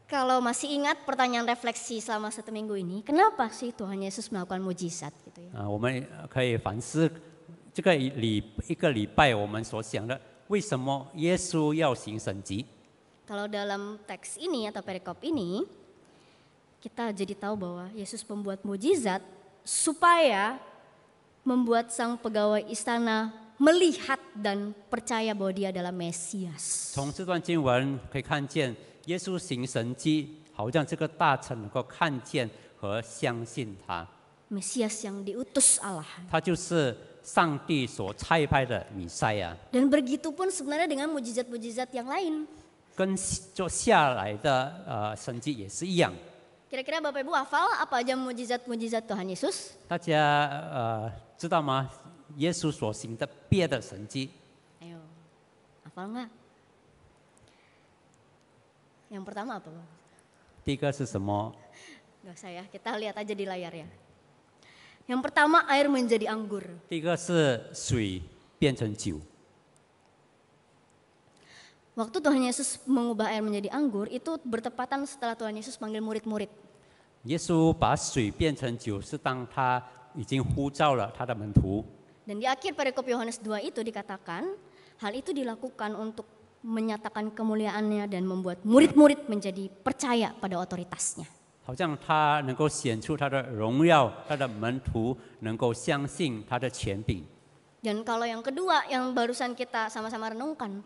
kalau masih ingat pertanyaan refleksi selama 1 minggu ini, kenapa sih Tuhan Yesus melakukan mujizat gitu ya? 我们可以反思这个一个礼拜我们所想的，为什么耶稣要行神迹？ Kalau dalam teks ini atau perikop ini, kita jadi tahu bahwa Yesus membuat mujizat supaya membuat sang pegawai istana melihat dan percaya bahwa dia adalah Mesias. 从这段经文可以看见，耶稣行神迹，好让这个大臣能够看见和相信他。 Mesias yang diutus Allah. 他就是上帝所差派的弥赛亚， Dan begitu pun sebenarnya dengan mujizat-mujizat yang lain. 跟做下来的神迹也是一样。 Kira-kira Bapak Ibu hafal apa aja mujizat-mujizat Tuhan Yesus? 大家知道吗？耶稣所行的别的神迹， Ayo, hafal nggak? Yang pertama apa Bang? 第一个是什么？ Nggak usah ya, kita lihat aja di layar ya. Yang pertama air menjadi anggur. 第一个是水变成酒。 Waktu Tuhan Yesus mengubah air menjadi anggur, itu bertepatan setelah Tuhan Yesus panggil murid-murid. 耶稣把水变成酒，是当他已经呼召了他的门徒。 Dan di akhir perikop Yohanes 2 itu dikatakan, hal itu dilakukan untuk menyatakan kemuliaannya dan membuat murid-murid menjadi percaya pada otoritasnya. 好像他能够显出他的荣耀，他的门徒能够相信他的权柄。 Dan kalau yang kedua yang barusan kita sama-sama renungkan,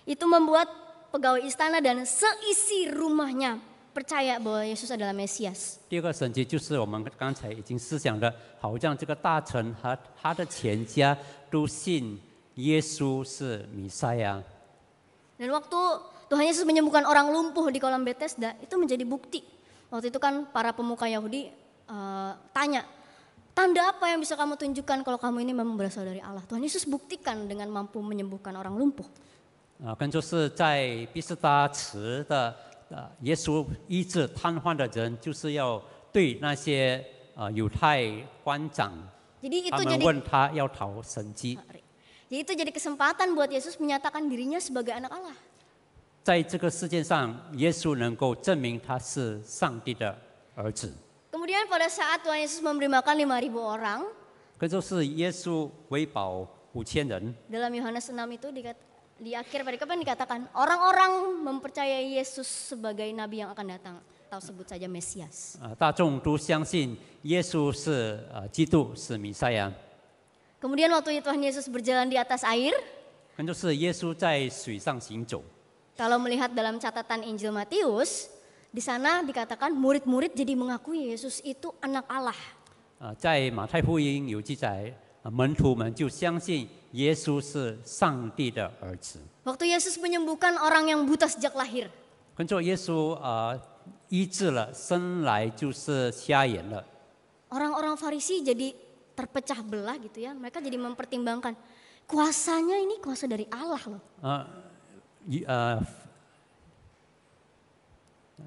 itu membuat pegawai istana dan seisi rumahnya percaya bahwa Yesus adalah Mesias. 第二个神迹就是我们刚才已经思想的，好让这个大臣和他的全家都信耶稣是弥赛亚。 Dan waktu Tuhan Yesus menyembuhkan orang lumpuh di kolam Bethesda, itu menjadi bukti. Waktu itu kan para pemuka Yahudi tanya, tanda apa yang bisa kamu tunjukkan kalau kamu ini memang berasal dari Allah? Tuhan Yesus buktikan dengan mampu menyembuhkan orang lumpuh. 跟就是在毕士大池的耶稣医治瘫痪的人，就是要对那些犹太官长， Jadi 他 itu 们 jadi 问他要讨神迹。 Jadi itu jadi kesempatan buat Yesus menyatakan dirinya sebagai anak Allah. 在这个世界上，耶稣能够证明他是上帝的儿子。 Kemudian pada saat Tuhan Yesus memberi makan 5.000 orang, 跟就是耶稣喂饱5000人。 dalam Yohanes 6 itu di akhir perikop dikatakan orang-orang mempercayai Yesus sebagai nabi yang akan datang atau sebut saja Mesias. 大众都相信耶稣是基督，是弥赛亚。 Kemudian waktu Tuhan Yesus berjalan di atas air, 跟就是耶稣在水上行走。 kalau melihat dalam catatan Injil Matius, di sana dikatakan murid-murid jadi mengakui Yesus itu anak Allah. 在马太福音有记载，门徒们就相信耶稣是上帝的儿子。 Waktu Yesus menyembuhkan orang yang buta sejak lahir, 跟着耶稣医治了生来就是瞎眼了。 orang-orang Farisi jadi terpecah belah gitu ya. Mereka jadi mempertimbangkan kuasanya ini kuasa dari Allah loh.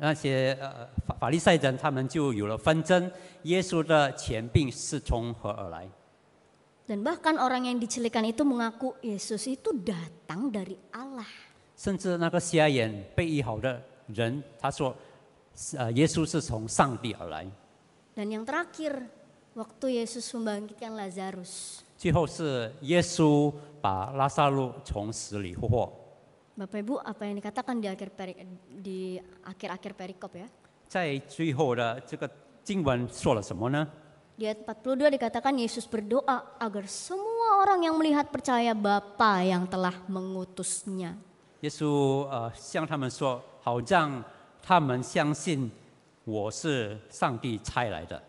那些法利赛人他们就有了纷争，耶稣的权柄是从何而来？ Dan bahkan orang yang dicelikan itu mengaku Yesus itu datang dari Allah. 甚至那个瞎眼被医好的人，他说，耶稣是从上帝而来。 Dan yang terakhir, waktu Yesus membangkitkan Lazarus. 最后是耶稣把拉萨路从死里复活。 Bapak Ibu, apa yang dikatakan di akhir-akhir perikop ya? 在最后的这个经文说了什么呢？ Di ayat 42 dikatakan Yesus berdoa agar semua orang yang melihat percaya Bapa yang telah mengutusnya. 耶稣向他们说，好让他们相信我是上帝差来的。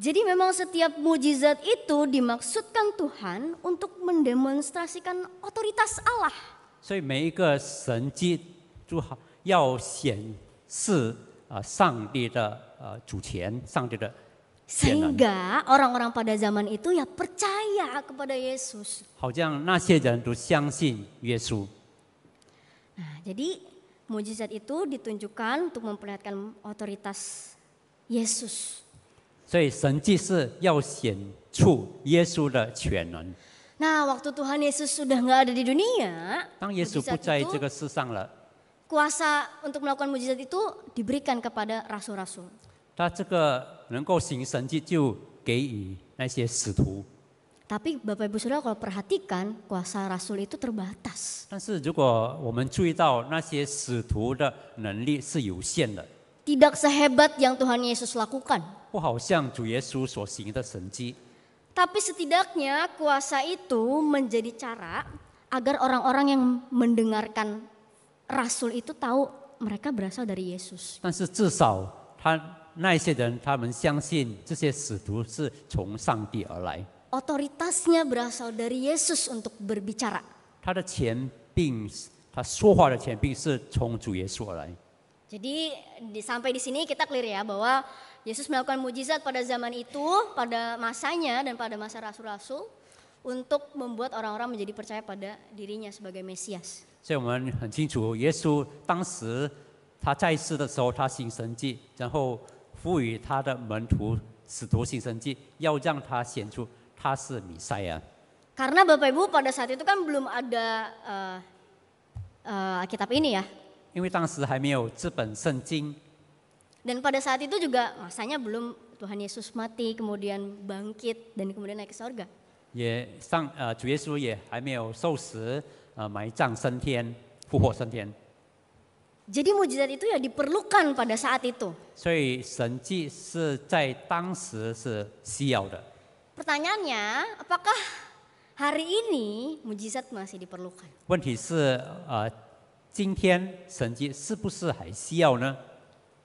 Jadi memang setiap mujizat itu dimaksudkan Tuhan untuk mendemonstrasikan otoritas Allah. 所以每一个神迹就好要显示上帝的主权，上帝的全能， Sehingga orang-orang pada zaman itu ya percaya kepada Yesus. 好像那些人都相信耶稣。 Nah, jadi mujizat itu ditunjukkan untuk memperlihatkan otoritas Yesus. 所以神迹是要显出耶稣的全能。 Nah, waktu Tuhan Yesus sudah nggak ada di dunia, 当耶稣不 mujizat 在 itu, 这个世上了， kuasa untuk melakukan mujizat itu diberikan kepada rasul-rasul. 他这个能够行神迹就给予那些使徒。 Tapi Bapak Ibu Saudara kalau perhatikan kuasa rasul itu terbatas. 但是如果我们注意到那些使徒的能力是有限的， Tidak sehebat yang Tuhan Yesus lakukan. 不好像主耶稣所行的神迹。 Tapi setidaknya kuasa itu menjadi cara agar orang-orang yang mendengarkan rasul itu tahu mereka berasal dari Yesus. 但是至少那一些人，他们相信这些使徒是从上帝而来， Otoritasnya berasal dari Yesus untuk berbicara. 他的权柄，他说话的权柄是从主耶稣而来。 Jadi sampai di sini kita clear ya bahwa Yesus melakukan mujizat pada zaman itu, pada masanya dan pada masa rasul-rasul untuk membuat orang-orang menjadi percaya pada dirinya sebagai Mesias. 所以我们很清楚，耶稣当时他在世的时候，他行神迹，然后赋予他的门徒使徒行神迹，要让他显出他是弥赛亚。 Karena Bapak Ibu pada saat itu kan belum ada Alkitab ini ya. 因为当时还没有这本圣经， Dan pada saat itu juga masanya belum Tuhan Yesus mati, kemudian bangkit dan kemudian naik ke sorga. 主耶稣也还没有受死，埋葬升天，复活升天。 Jadi mujizat itu ya diperlukan pada saat itu. 所以神迹是在当时是需要的。 Pertanyaannya, apakah hari ini mujizat masih diperlukan? 问题是，今天神迹是不是还需要呢？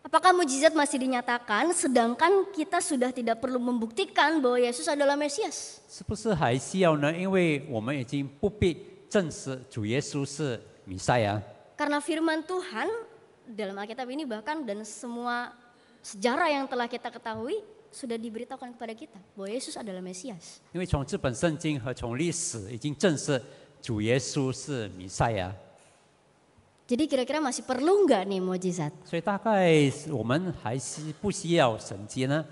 Apakah mujizat masih dinyatakan sedangkan kita sudah tidak perlu membuktikan bahwa Yesus adalah Mesias? 是不是还需要呢？因为我们已经不必证实主耶稣是弥赛亚。 Karena firman Tuhan dalam Alkitab ini bahkan dan semua sejarah yang telah kita ketahui sudah diberitahukan kepada kita bahwa Yesus adalah Mesias. 因为从这本圣经和从历史已经证实主耶稣是弥赛亚。 Jadi kira-kira masih perlu nggak nih mujizat? 所以大概我们还是不需要神迹呢？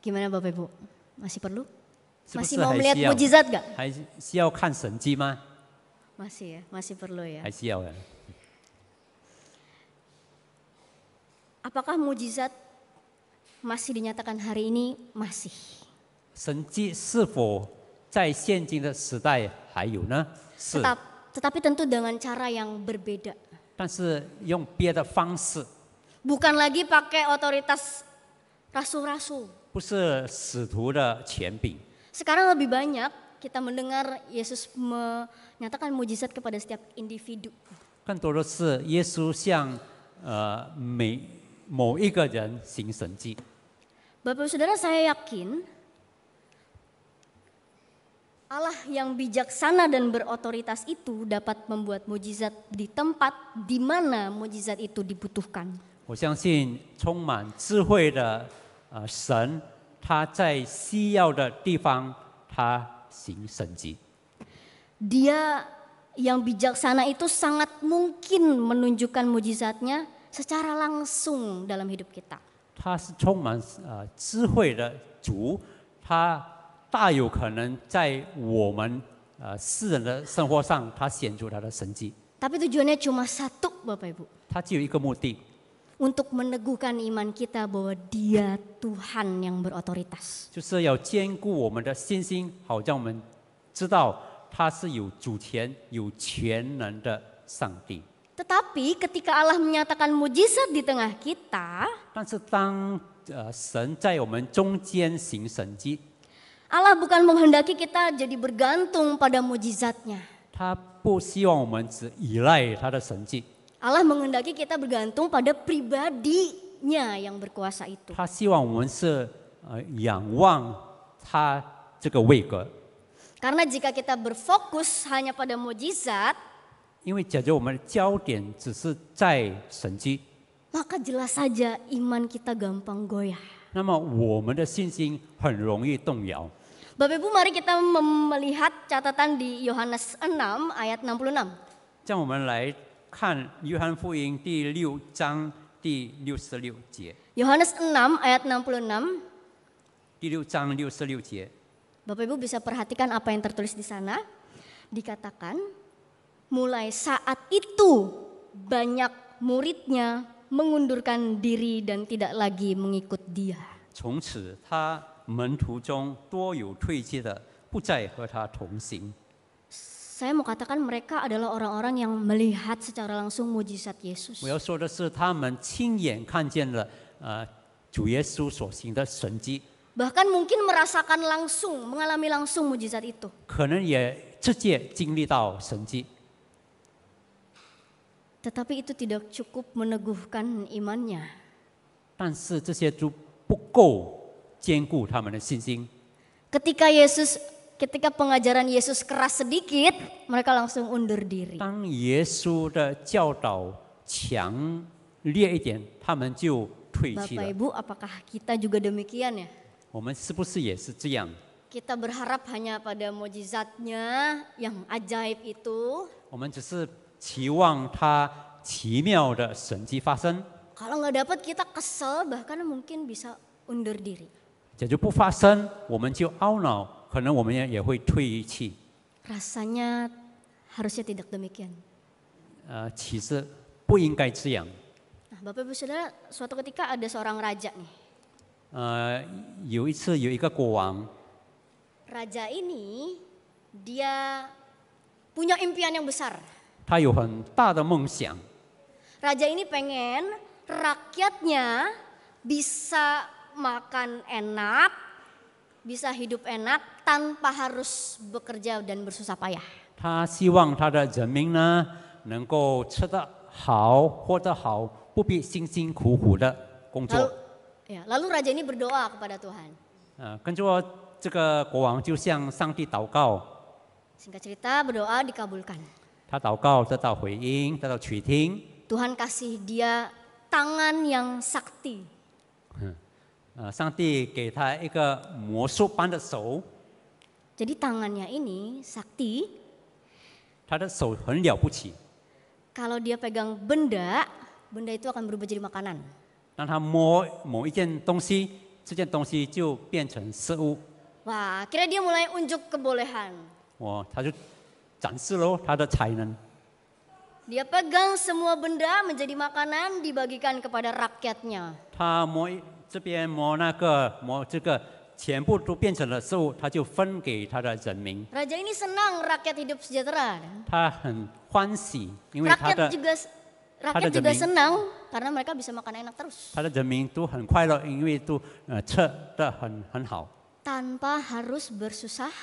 Gimana Bapak Ibu? Masih perlu? 是不 Masih 是 mau 还 melihat 需要？ mujizat nggak? 还需要看神迹吗？ Masih ya, masih perlu ya. 还需要的。 Apakah mujizat masih dinyatakan hari ini? Masih. 神迹是否在现今的时代还有呢？是， Tetapi tentu dengan cara yang berbeda. 但是用别的方式， Bukan lagi pakai otoritas rasul-rasul. 不是使徒的权柄。 Sekarang lebih banyak kita mendengar Yesus menyatakan mujizat kepada setiap individu. 更多的是耶稣向某一个人行神迹。 Bapak Saudara, saya yakin Allah yang bijaksana dan berotoritas itu dapat membuat mujizat di tempat di mana mujizat itu dibutuhkan. 我相信充满智慧的神，他在需要的地方，他行神迹。 Dia yang bijaksana itu sangat mungkin menunjukkan mujizatnya secara langsung dalam hidup kita. 他是充满智慧的主，他大有可能在我们世人的生活上，他显出他的神迹。 Tapi tujuannya cuma satu, Bapak Ibu. 他只有一个目的， Untuk meneguhkan iman kita bahwa Dia Tuhan yang berotoritas. 就是要兼顾我们的信心，好让我们知道他是有主权、有全能的上帝。 Tetapi ketika Allah menyatakan mujizat di tengah kita, 但是当神在我们中间行神迹， Allah bukan menghendaki kita jadi bergantung pada mujizatnya. 他不希望我们只依赖他的神迹， Allah menghendaki kita bergantung pada pribadinya yang berkuasa itu. 他希望我们是仰望他这个位格。 Karena jika kita berfokus hanya pada mujizat, 因为假如我们的焦点只是在神迹， maka jelas saja iman kita gampang goyah. 那么我们的信心很容易动摇。 Bapak Ibu, mari kita melihat catatan di Yohanes 6 ayat 66. 这样我们来看约翰福音第6章第66节。 Yohanes 6 ayat 66. 第6章66节， Bapak Ibu bisa perhatikan apa yang tertulis di sana. Dikatakan, mulai saat itu banyak muridnya mengundurkan diri dan tidak lagi mengikut dia. 从此他门徒中多有退却的，不再和他同行。 Saya mau katakan mereka adalah orang-orang yang melihat secara langsung mujizat Yesus. 我要说的是，他们亲眼看见了主耶稣所行的神迹， Bahkan mungkin merasakan langsung, mengalami langsung mujizat itu. 可能也直接经历到神迹。 Tetapi itu tidak cukup meneguhkan imannya. 但是这些都不够坚固他们的信心。 Ketika pengajaran Yesus keras sedikit, mereka langsung undur diri. 当耶稣的教导强烈一点，他们就退去 Bapak 了。 Ibu, apakah kita juga demikian ya? 我们是不是也是这样？ Kita berharap hanya pada mujizatnya yang ajaib itu. 我们只是期望他奇妙的神迹发生。 Kalau nggak dapat kita kesel, bahkan mungkin bisa undur diri. 假如不发生，我们就懊恼，可能我们也会退弃。 Rasanya harusnya tidak demikian. 其实不应该这样。 Nah, Bapak Ibu Saudara, suatu ketika ada seorang raja nih. 有一次有一个国王， Raja ini dia punya impian yang besar. 他有很大的梦想。 Raja ini pengen rakyatnya bisa makan enak, bisa hidup enak tanpa harus bekerja dan bersusah payah. 他希望他的人民呢能够吃得好、活得好，不必辛辛苦苦的工作。 Lalu raja ini berdoa kepada Tuhan. 跟着这个国王就向上帝祷告， Singkat cerita, berdoa dikabulkan. 他祷告得到回应，得到垂听。 Tuhan kasih dia tangan yang sakti. 上帝给他一个魔术般的手， Jadi tangannya ini sakti. 他的手很了不起。 Kalau dia pegang benda, benda itu akan berubah jadi makanan. 当他摸某一件东西，这件东西就变成食物。 Wah, akhirnya dia mulai unjuk kebolehan. 他就展示了他的才能。 Dia pegang semua benda menjadi makanan dibagikan kepada rakyatnya. 他摸这边摸那个摸这个，全部都变成了食物，他就分给他的人民。 Raja ini senang rakyat hidup sejahtera. 他很欢喜，因为他 Rakyat 的 juga senang karena mereka bisa makan enak terus. 他的人民都很快乐，因为都吃得很好， Tanpa harus bersusah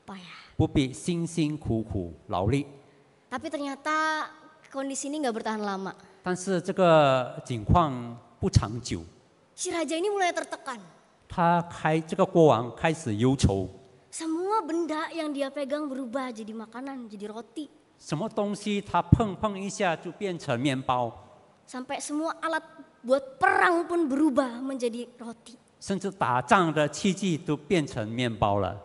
payah. 不必辛辛苦苦劳力。 Tapi ternyata kondisi ini nggak bertahan lama. 但是这个情况不长久， Si raja ini mulai tertekan. 这个国王开始忧愁， Semua benda yang dia pegang berubah jadi makanan, jadi roti. 什么东西他碰一下就变成面包， Sampai semua alat buat perang pun berubah menjadi roti. 甚至打仗的器具都变成面包了，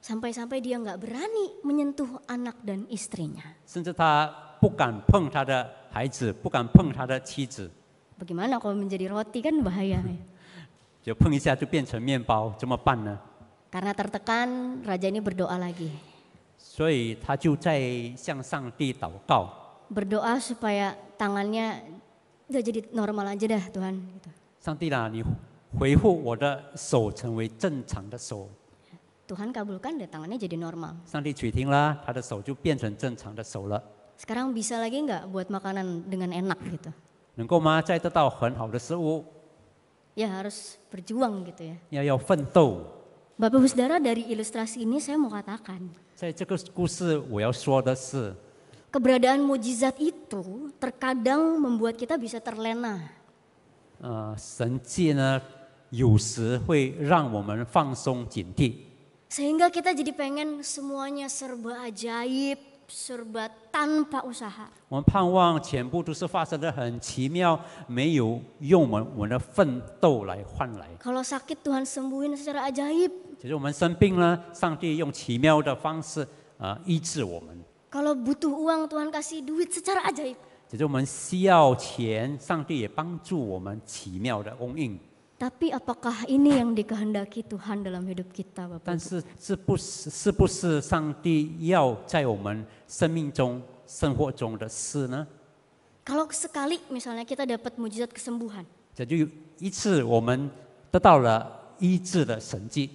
Sampai-sampai dia nggak berani menyentuh anak dan istrinya. 甚至他不敢碰他的孩子，不敢碰他的妻子， Bagaimana kalau menjadi roti kan bahaya ya. 就碰一下就变成面包，怎么办呢？ Karena tertekan, raja ini berdoa lagi. 所以他就在向上帝祷告， Berdoa supaya tangannya udah jadi normal aja dah Tuhan. Gitu. 上帝啊，你恢复我的手成为正常的手。 Tuhan kabulkan deh tangannya jadi normal. 上帝垂听了，他的手就变成正常的手了。 Sekarang bisa lagi nggak buat makanan dengan enak gitu? 能够吗？再得到很好的食物， Ya harus berjuang gitu ya. 要奋斗。 Bapak Ibu Saudara, dari ilustrasi ini saya mau katakan, 在这个故事，我要说的是， keberadaan mujizat itu terkadang membuat kita bisa terlena. 神迹呢，有时会让我们放松警惕， Sehingga kita jadi pengen semuanya serba ajaib, serba tanpa usaha. 我们盼望全部都是发生的很奇妙，没有用我们的奋斗来换来。 Kalau sakit Tuhan sembuhin secara ajaib. 其实我们生病了，上帝用奇妙的方式医治我们。 Kalau butuh uang Tuhan kasih duit secara ajaib. 其实我们需要钱，上帝也帮助我们奇妙的供应。 Tapi apakah ini yang dikehendaki Tuhan dalam hidup kita, Bapak? 但是是不是上帝要在我们生命中、生活中的事呢？ Kalau sekali misalnya kita dapat mujizat kesembuhan. 这就一次我们得到了医治的神迹。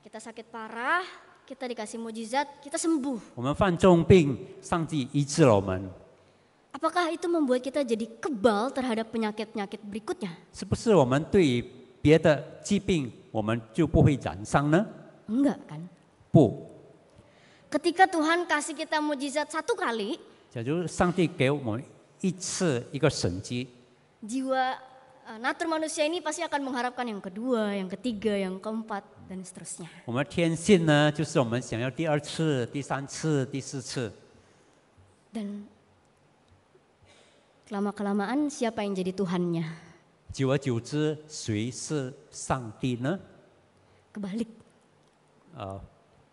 Kita sakit parah, kita dikasih mujizat, kita sembuh. 我们犯重病，上帝医治了我们。 Apakah itu membuat kita jadi kebal terhadap penyakit-penyakit berikutnya? 是不是我们对于别的疾病我们就不会染伤呢？ Enggak kan? 不， Ketika Tuhan kasih kita mujizat satu kali, 假如上帝给我们一次一个神迹， jiwa natur manusia ini pasti akan mengharapkan yang kedua, yang ketiga, yang keempat, dan seterusnya. 我们天性呢，就是我们想要第二次、第三次、第四次。 Dan lama-kelamaan siapa yang jadi Tuhannya? 久而久之，谁是上帝呢？ Kebalik.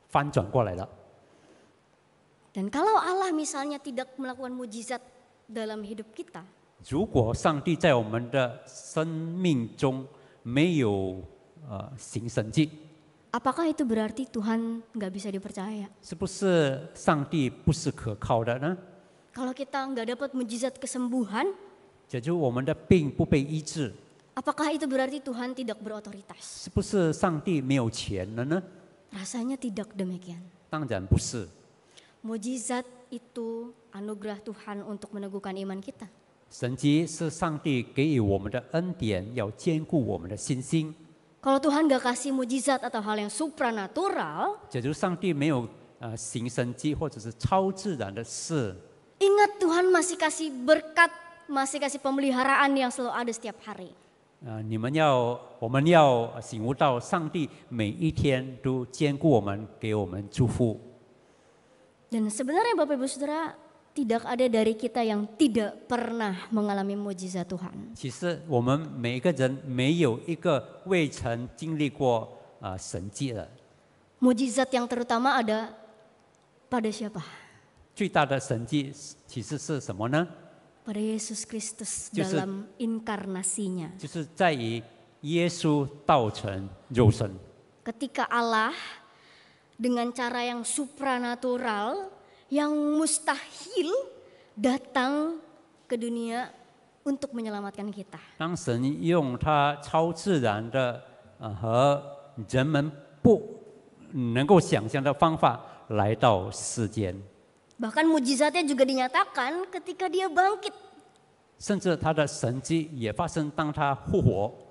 翻转过来了。 Dan kalau Allah misalnya tidak melakukan mujizat dalam hidup kita, 如果上帝在我们的生命中没有行神迹， apakah itu berarti Tuhan nggak bisa dipercaya? 是不是上帝不是可靠的呢？ Kalau kita nggak dapat mujizat kesembuhan, 假如我们的病不被医治， apakah itu berarti Tuhan tidak berotoritas? 是不是上帝没有钱了呢？ Rasanya tidak demikian. 当然不是。 Mujizat itu anugerah Tuhan untuk meneguhkan iman kita. 神迹是上帝给予我们的恩典，要坚固我们的信心。 Kalau Tuhan nggak kasih mujizat atau hal yang supranatural, 假如上帝没有行神迹或者是超自然的事， ingat Tuhan masih kasih berkat, masih kasih pemeliharaan yang selalu ada setiap hari. 我们要醒悟到，上帝每一天都兼顾我们，给我们祝福。 Dan sebenarnya Bapak Ibu Saudara, tidak ada dari kita yang tidak pernah mengalami mujizat Tuhan. 其实我们每一个人没有一个未曾经历过神迹的。 Mujizat yang terutama ada pada siapa? 最大的神迹其实是什么呢？ Pada Yesus Kristus 就是 dalam inkarnasinya. 就是在于耶稣道成肉身。 Ketika Allah dengan cara yang supranatural, yang mustahil datang ke dunia untuk menyelamatkan kita. 当神用他超自然的和人们不能够想象的方法来到世间， Bahkan mujizatnya juga dinyatakan ketika dia bangkit. 甚至他的神迹也发生当他复活。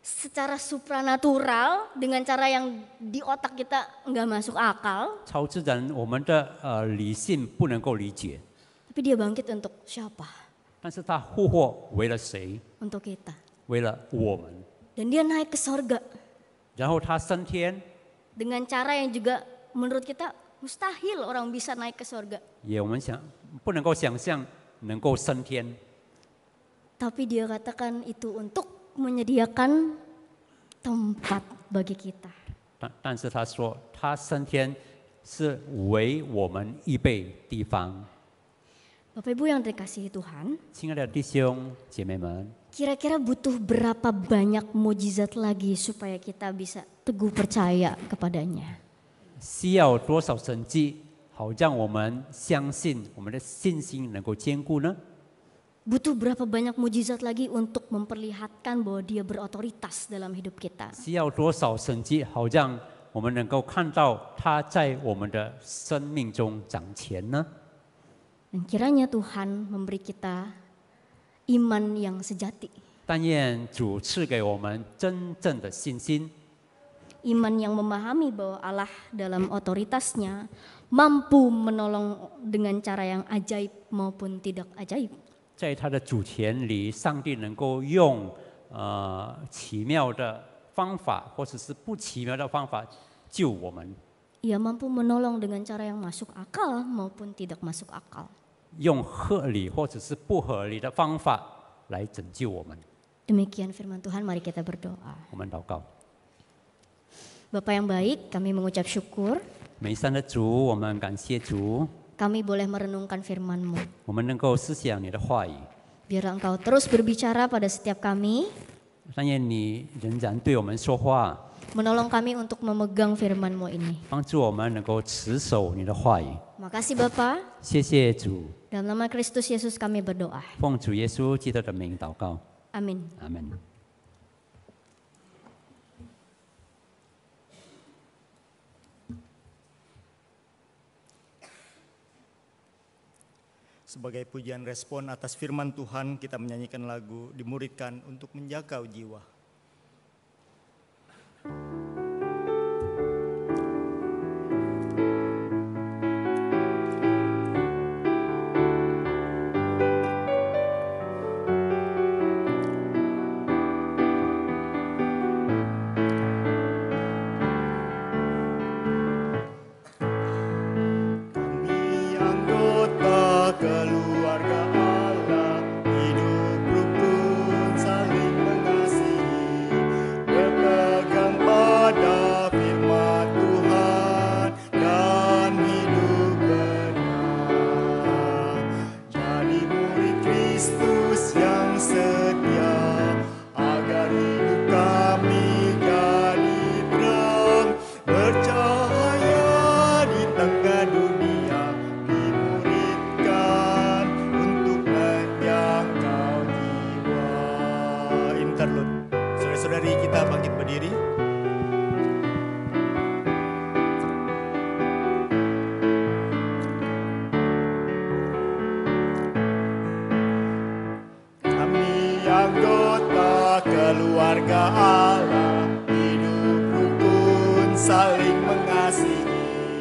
Secara supranatural dengan cara yang di otak kita nggak masuk akal. 超自然，我们的理性不能够理解， Tapi dia bangkit untuk siapa? 但是他复活为了谁？ Untuk kita. 为了我们。 Dan dia naik ke sorga 然后他升天， dengan cara yang juga menurut kita mustahil orang bisa naik ke sorga. 也我们不能够想象能够升天， Tapi dia katakan itu untuk menyediakan tempat bagi kita. 但是他说他升天是为我们预备地方。 Bapak Ibu yang dikasihi Tuhan, 亲爱的弟兄姐妹们， kira-kira butuh berapa banyak mujizat lagi supaya kita bisa teguh percaya kepadanya? 需要多少神迹，好让我们相信我们的信心能够坚固呢？ Butuh berapa banyak mujizat lagi untuk memperlihatkan bahwa dia berotoritas dalam hidup kita? 需要多少神迹，好让我们能够看到他在我们的生命中掌权呢？ Dan kiranya Tuhan memberi kita iman yang sejati. 但愿主赐给我们真正的信心， Iman yang memahami bahwa Allah dalam otoritasnya mampu menolong dengan cara yang ajaib maupun tidak ajaib. 在他的主权里，上帝能够用奇妙的方法，或者是不奇妙的方法救我们。Ia mampu menolong dengan cara yang masuk akal maupun tidak masuk akal. 用合理或者是不合理的方法来拯救我们。 Demikian firman Tuhan, mari kita berdoa. 我们祷告， Bapa yang baik, kami mengucap syukur 美善的主，我们感谢主， kami boleh merenungkan firman-Mu. 我们能够思想你的话语， Biarlah Engkau terus berbicara pada setiap kami, 但愿你仍然对我们说话， menolong kami untuk memegang firman-Mu ini. 帮助我们能够持守你的话语。 Makasih Bapa, 谢谢主， dalam nama Kristus Yesus kami berdoa. 奉主耶稣基督的名祷告， Amin. 阿门。 Sebagai pujian respon atas firman Tuhan, kita menyanyikan lagu Dimuridkan untuk Menjangkau Jiwa. Keluarga Allah, hidup rukun saling mengasihi, berpegang pada firman Tuhan dan hidup benar. Jadi murid Kristus yang setia, agar hidup kami jadi terang, bercahaya di tengah dunia. Saudara-saudari kita bangkit berdiri. Kami anggota keluarga Allah, hidup rukun saling mengasihi,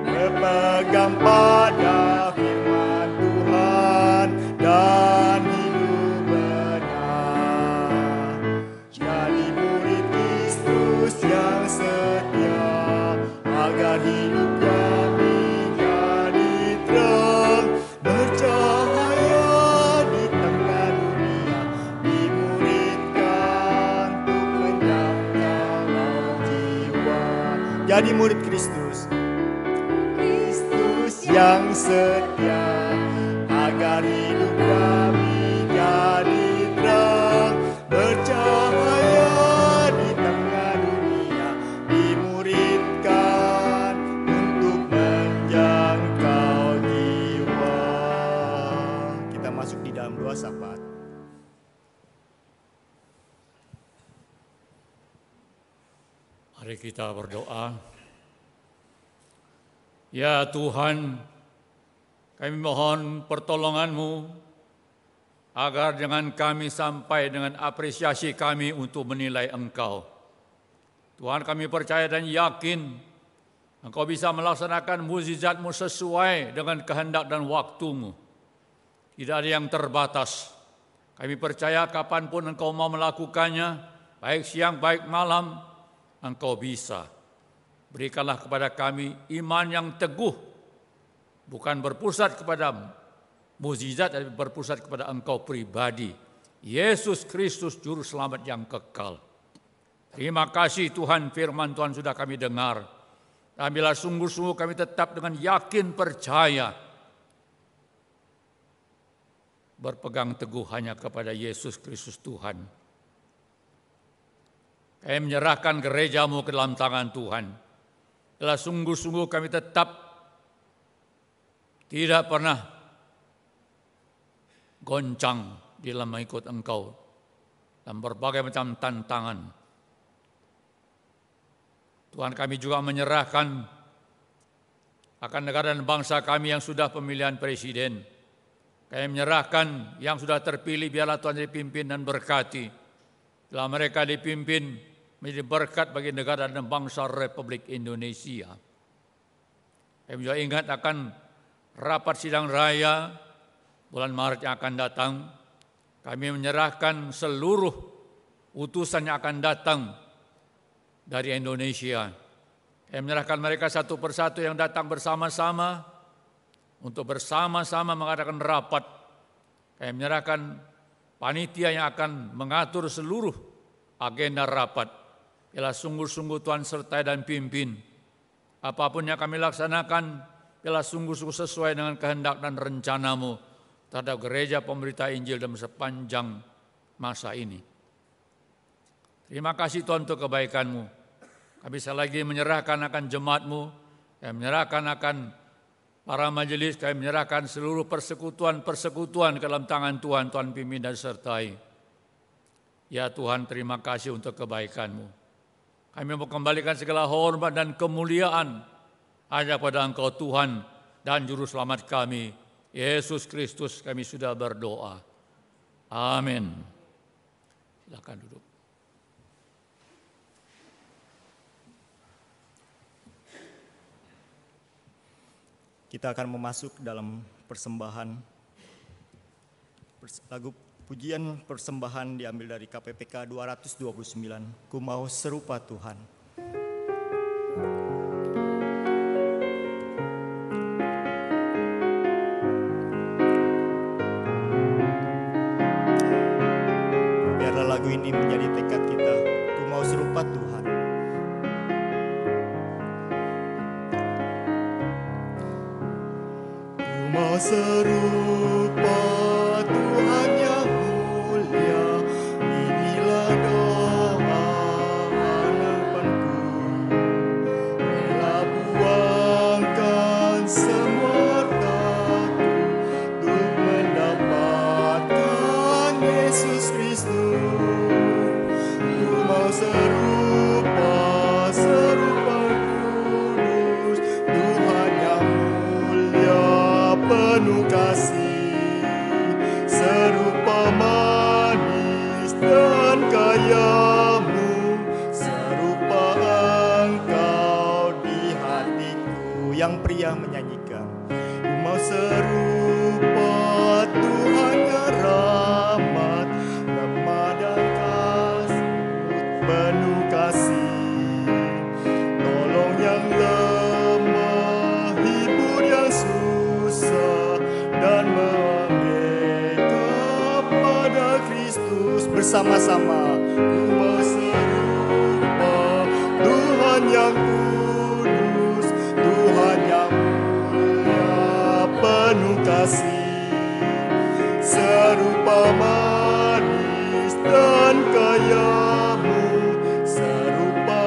berpegang pada firman Tuhan dan hidup benar. Jadi murid Kristus yang setia, agar hidup kami jadi terang, bercahaya di tengah dunia, dimuridkan untuk menjangkau jiwa. Jadi murid Kristus, Kristus yang setia, agar hidup kami jadi terang, bercahaya di tengah dunia, dimuridkan untuk menjangkau jiwa. Kita masuk di dalam doa syafaat. Mari kita berdoa. Ya Tuhan, kami mohon pertolongan-Mu agar dengan kami sampai dengan apresiasi kami untuk menilai Engkau. Tuhan, kami percaya dan yakin Engkau bisa melaksanakan mukjizat-Mu sesuai dengan kehendak dan waktu-Mu. Tidak ada yang terbatas. Kami percaya kapanpun Engkau mau melakukannya, baik siang, baik malam, Engkau bisa. Berikanlah kepada kami iman yang teguh, bukan berpusat kepada mukjizat, tapi berpusat kepada Engkau pribadi, Yesus Kristus Juru Selamat yang kekal. Terima kasih Tuhan, firman Tuhan sudah kami dengar. Dan bila sungguh-sungguh kami tetap dengan yakin percaya, berpegang teguh hanya kepada Yesus Kristus Tuhan. Kami menyerahkan gereja-Mu ke dalam tangan Tuhan. Bila sungguh-sungguh kami tetap tidak pernah goncang di dalam mengikut Engkau dan berbagai macam tantangan. Tuhan, kami juga menyerahkan akan negara dan bangsa kami yang sudah pemilihan presiden. Kami menyerahkan yang sudah terpilih, biarlah Tuhan dipimpin dan berkati. Bila mereka dipimpin menjadi berkat bagi negara dan bangsa Republik Indonesia. Kami juga ingat akan rapat sidang raya bulan Maret yang akan datang. Kami menyerahkan seluruh utusan yang akan datang dari Indonesia. Kami menyerahkan mereka satu persatu yang datang bersama-sama untuk bersama-sama mengadakan rapat. Kami menyerahkan panitia yang akan mengatur seluruh agenda rapat. Biarlah sungguh-sungguh Tuhan sertai dan pimpin. Apapun yang kami laksanakan, biarlah sungguh-sungguh sesuai dengan kehendak dan rencana-Mu terhadap gereja pemberita Injil dalam sepanjang masa ini. Terima kasih Tuhan untuk kebaikan-Mu. Kami bisa lagi menyerahkan akan jemaat-Mu, kami menyerahkan akan para majelis, kami menyerahkan seluruh persekutuan-persekutuan ke dalam tangan Tuhan, Tuhan pimpin dan sertai. Ya Tuhan, terima kasih untuk kebaikan-Mu. Kami mau kembalikan segala hormat dan kemuliaan hanya pada Engkau Tuhan dan Juru Selamat kami, Yesus Kristus kami sudah berdoa. Amin. Silakan duduk. Kita akan memasuk dalam persembahan. Lagu pujian persembahan diambil dari KPPK 229. Ku mau serupa Tuhan. Biarlah lagu ini menjadi tekad kita. Ku mau serupa Tuhan. Ku mau serupa Tuhan yang mulia. Inilah doa harapanku. Rela buangkan semua takut untuk mendapatkan Yesus Kristus. Ku mau serupa kudus Tuhan yang mulia penuh kasih, serupa manis dan kaya-Mu, serupa Engkau di hatiku. Yang pria menyanyikan, ku mau serupa Tuhan yang rahmat, lemah dan kasut penuh kasih, tolong yang lemah, hibur yang susah, dan memanggil kepada Kristus. Bersama-sama ku mau serupa Tuhan yang kudus, Tuhan yang mulia penuh kasih, serupa manis dan kaya-Mu, serupa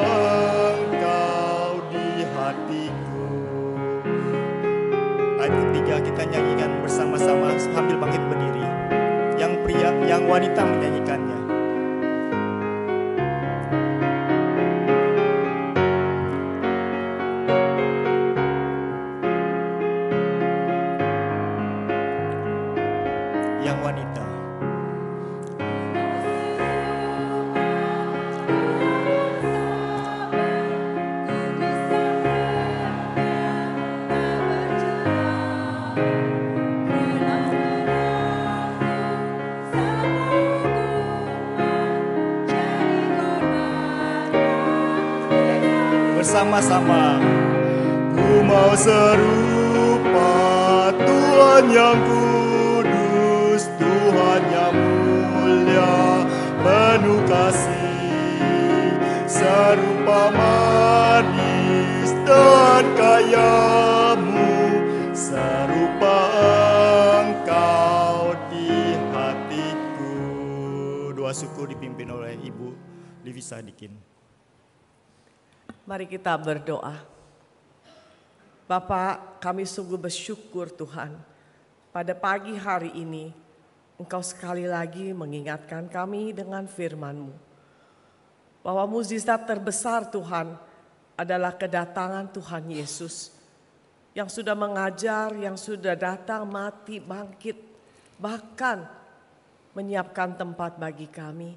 Engkau di hatiku. Ayat ketiga kita nyanyikan bersama-sama sambil bangkit berdiri. Yang pria, yang wanita menyanyikannya. Yang wanita. Bersama-sama, ku mau serupa Tuhan yang kudus, Tuhan yang mulia penuh kasih, serupa manis dan kaya-Mu, serupa Engkau di hatiku. Doa syukur dipimpin oleh Ibu Livi Sadikin. Mari kita berdoa. Bapa, kami sungguh bersyukur Tuhan. Pada pagi hari ini, Engkau sekali lagi mengingatkan kami dengan firman-Mu. Bahwa mukjizat terbesar Tuhan adalah kedatangan Tuhan Yesus. Yang sudah mengajar, yang sudah datang, mati, bangkit. Bahkan menyiapkan tempat bagi kami.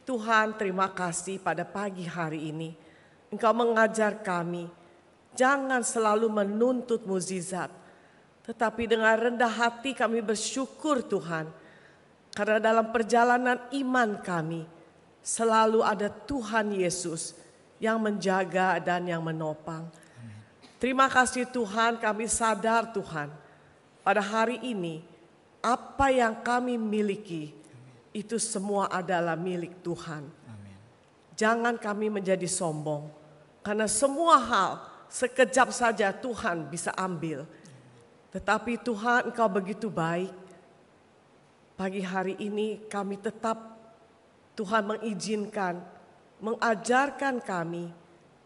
Tuhan, terima kasih pada pagi hari ini. Engkau mengajar kami, jangan selalu menuntut mukjizat, tetapi dengan rendah hati kami bersyukur Tuhan, karena dalam perjalanan iman kami selalu ada Tuhan Yesus yang menjaga dan yang menopang. Terima kasih Tuhan, kami sadar Tuhan, pada hari ini apa yang kami miliki itu semua adalah milik Tuhan. Jangan kami menjadi sombong, karena semua hal sekejap saja Tuhan bisa ambil. Tetapi Tuhan, Engkau begitu baik. Pagi hari ini kami tetap Tuhan mengizinkan, mengajarkan kami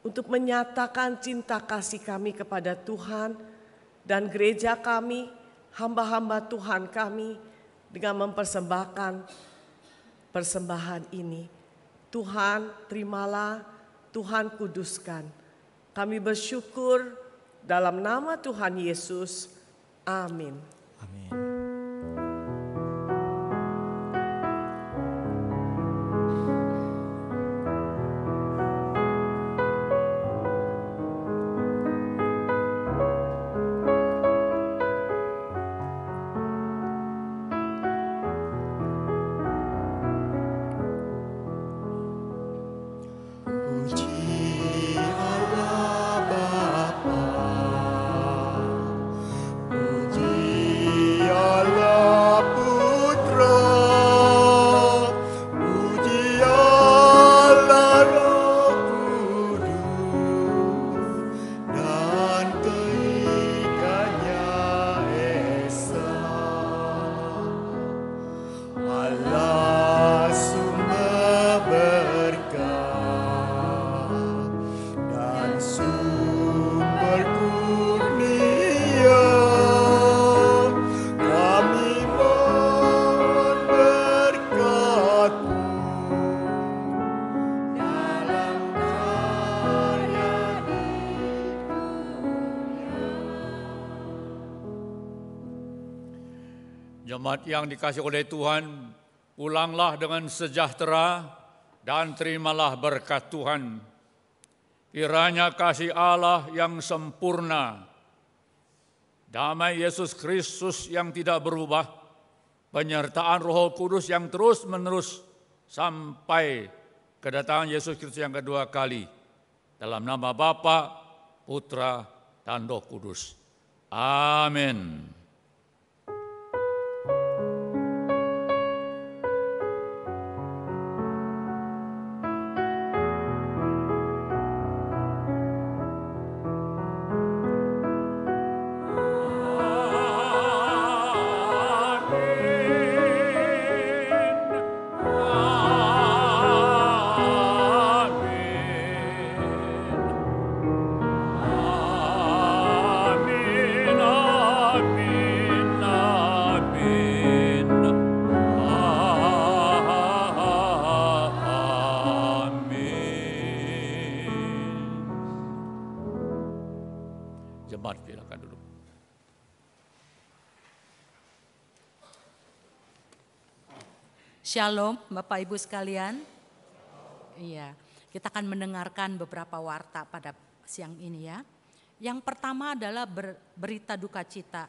untuk menyatakan cinta kasih kami kepada Tuhan dan gereja kami, hamba-hamba Tuhan kami, dengan mempersembahkan persembahan ini. Tuhan terimalah, Tuhan kuduskan. Kami bersyukur dalam nama Tuhan Yesus. Amin. Jemaat yang dikasihi oleh Tuhan, pulanglah dengan sejahtera dan terimalah berkat Tuhan. Kiranya kasih Allah yang sempurna, damai Yesus Kristus yang tidak berubah, penyertaan Roh Kudus yang terus-menerus sampai kedatangan Yesus Kristus yang kedua kali. Dalam nama Bapa, Putra, dan Roh Kudus. Amin. Jemaat silakan duduk. Shalom Bapak Ibu sekalian. Iya, kita akan mendengarkan beberapa warta pada siang ini ya. Yang pertama adalah berita duka cita.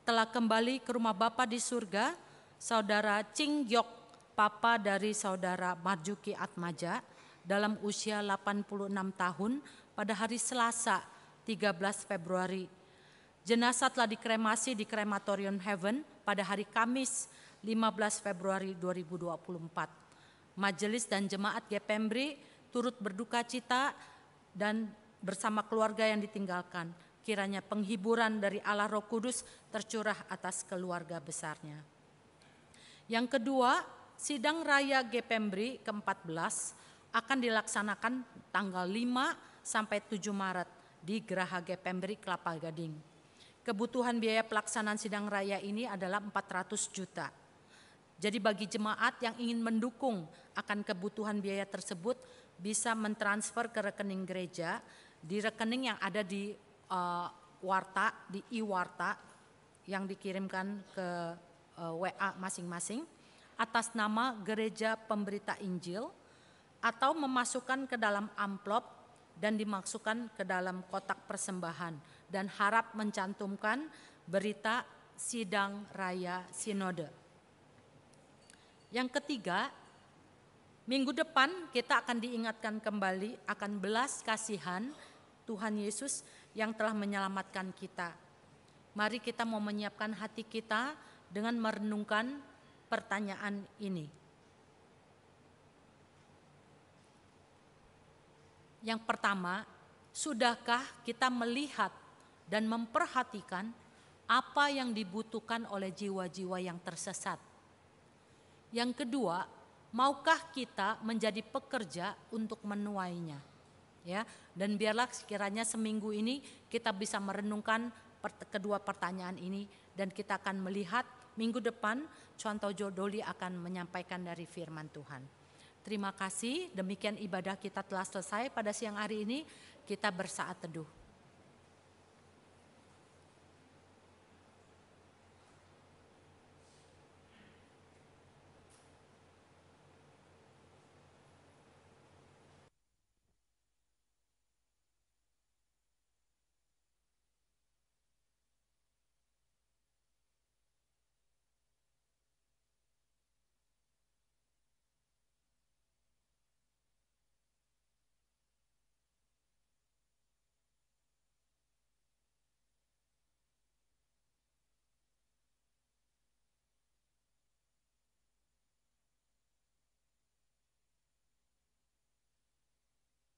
Telah kembali ke rumah Bapa di surga, Saudara Ching Yok, papa dari Saudara Marjuki Atmaja dalam usia 86 tahun pada hari Selasa 13 Februari. Jenazah telah dikremasi di Krematorium Heaven pada hari Kamis 15 Februari 2024. Majelis dan jemaat GPMBRI turut berduka cita dan bersama keluarga yang ditinggalkan. Kiranya penghiburan dari Allah Roh Kudus tercurah atas keluarga besarnya. Yang kedua, sidang raya GPMBRI ke-14 akan dilaksanakan tanggal 5 sampai 7 Maret di Geraha GPMBRI Kelapa Gading. Kebutuhan biaya pelaksanaan sidang raya ini adalah 400 juta. Jadi bagi jemaat yang ingin mendukung akan kebutuhan biaya tersebut bisa mentransfer ke rekening gereja di rekening yang ada di warta, di e-warta yang dikirimkan ke WA masing-masing atas nama Gereja Pemberita Injil atau memasukkan ke dalam amplop dan dimasukkan ke dalam kotak persembahan dan harap mencantumkan berita sidang raya sinode. Yang ketiga, Minggu depan kita akan diingatkan kembali akan belas kasihan Tuhan Yesus yang telah menyelamatkan kita. Mari kita mau menyiapkan hati kita dengan merenungkan pertanyaan ini. Yang pertama, sudahkah kita melihat dan memperhatikan apa yang dibutuhkan oleh jiwa-jiwa yang tersesat? Yang kedua, maukah kita menjadi pekerja untuk menuainya? Ya, dan biarlah sekiranya seminggu ini kita bisa merenungkan kedua pertanyaan ini dan kita akan melihat minggu depan Chuan Tao Doli akan menyampaikan dari firman Tuhan. Terima kasih, demikian ibadah kita telah selesai pada siang hari ini, kita bersaat teduh.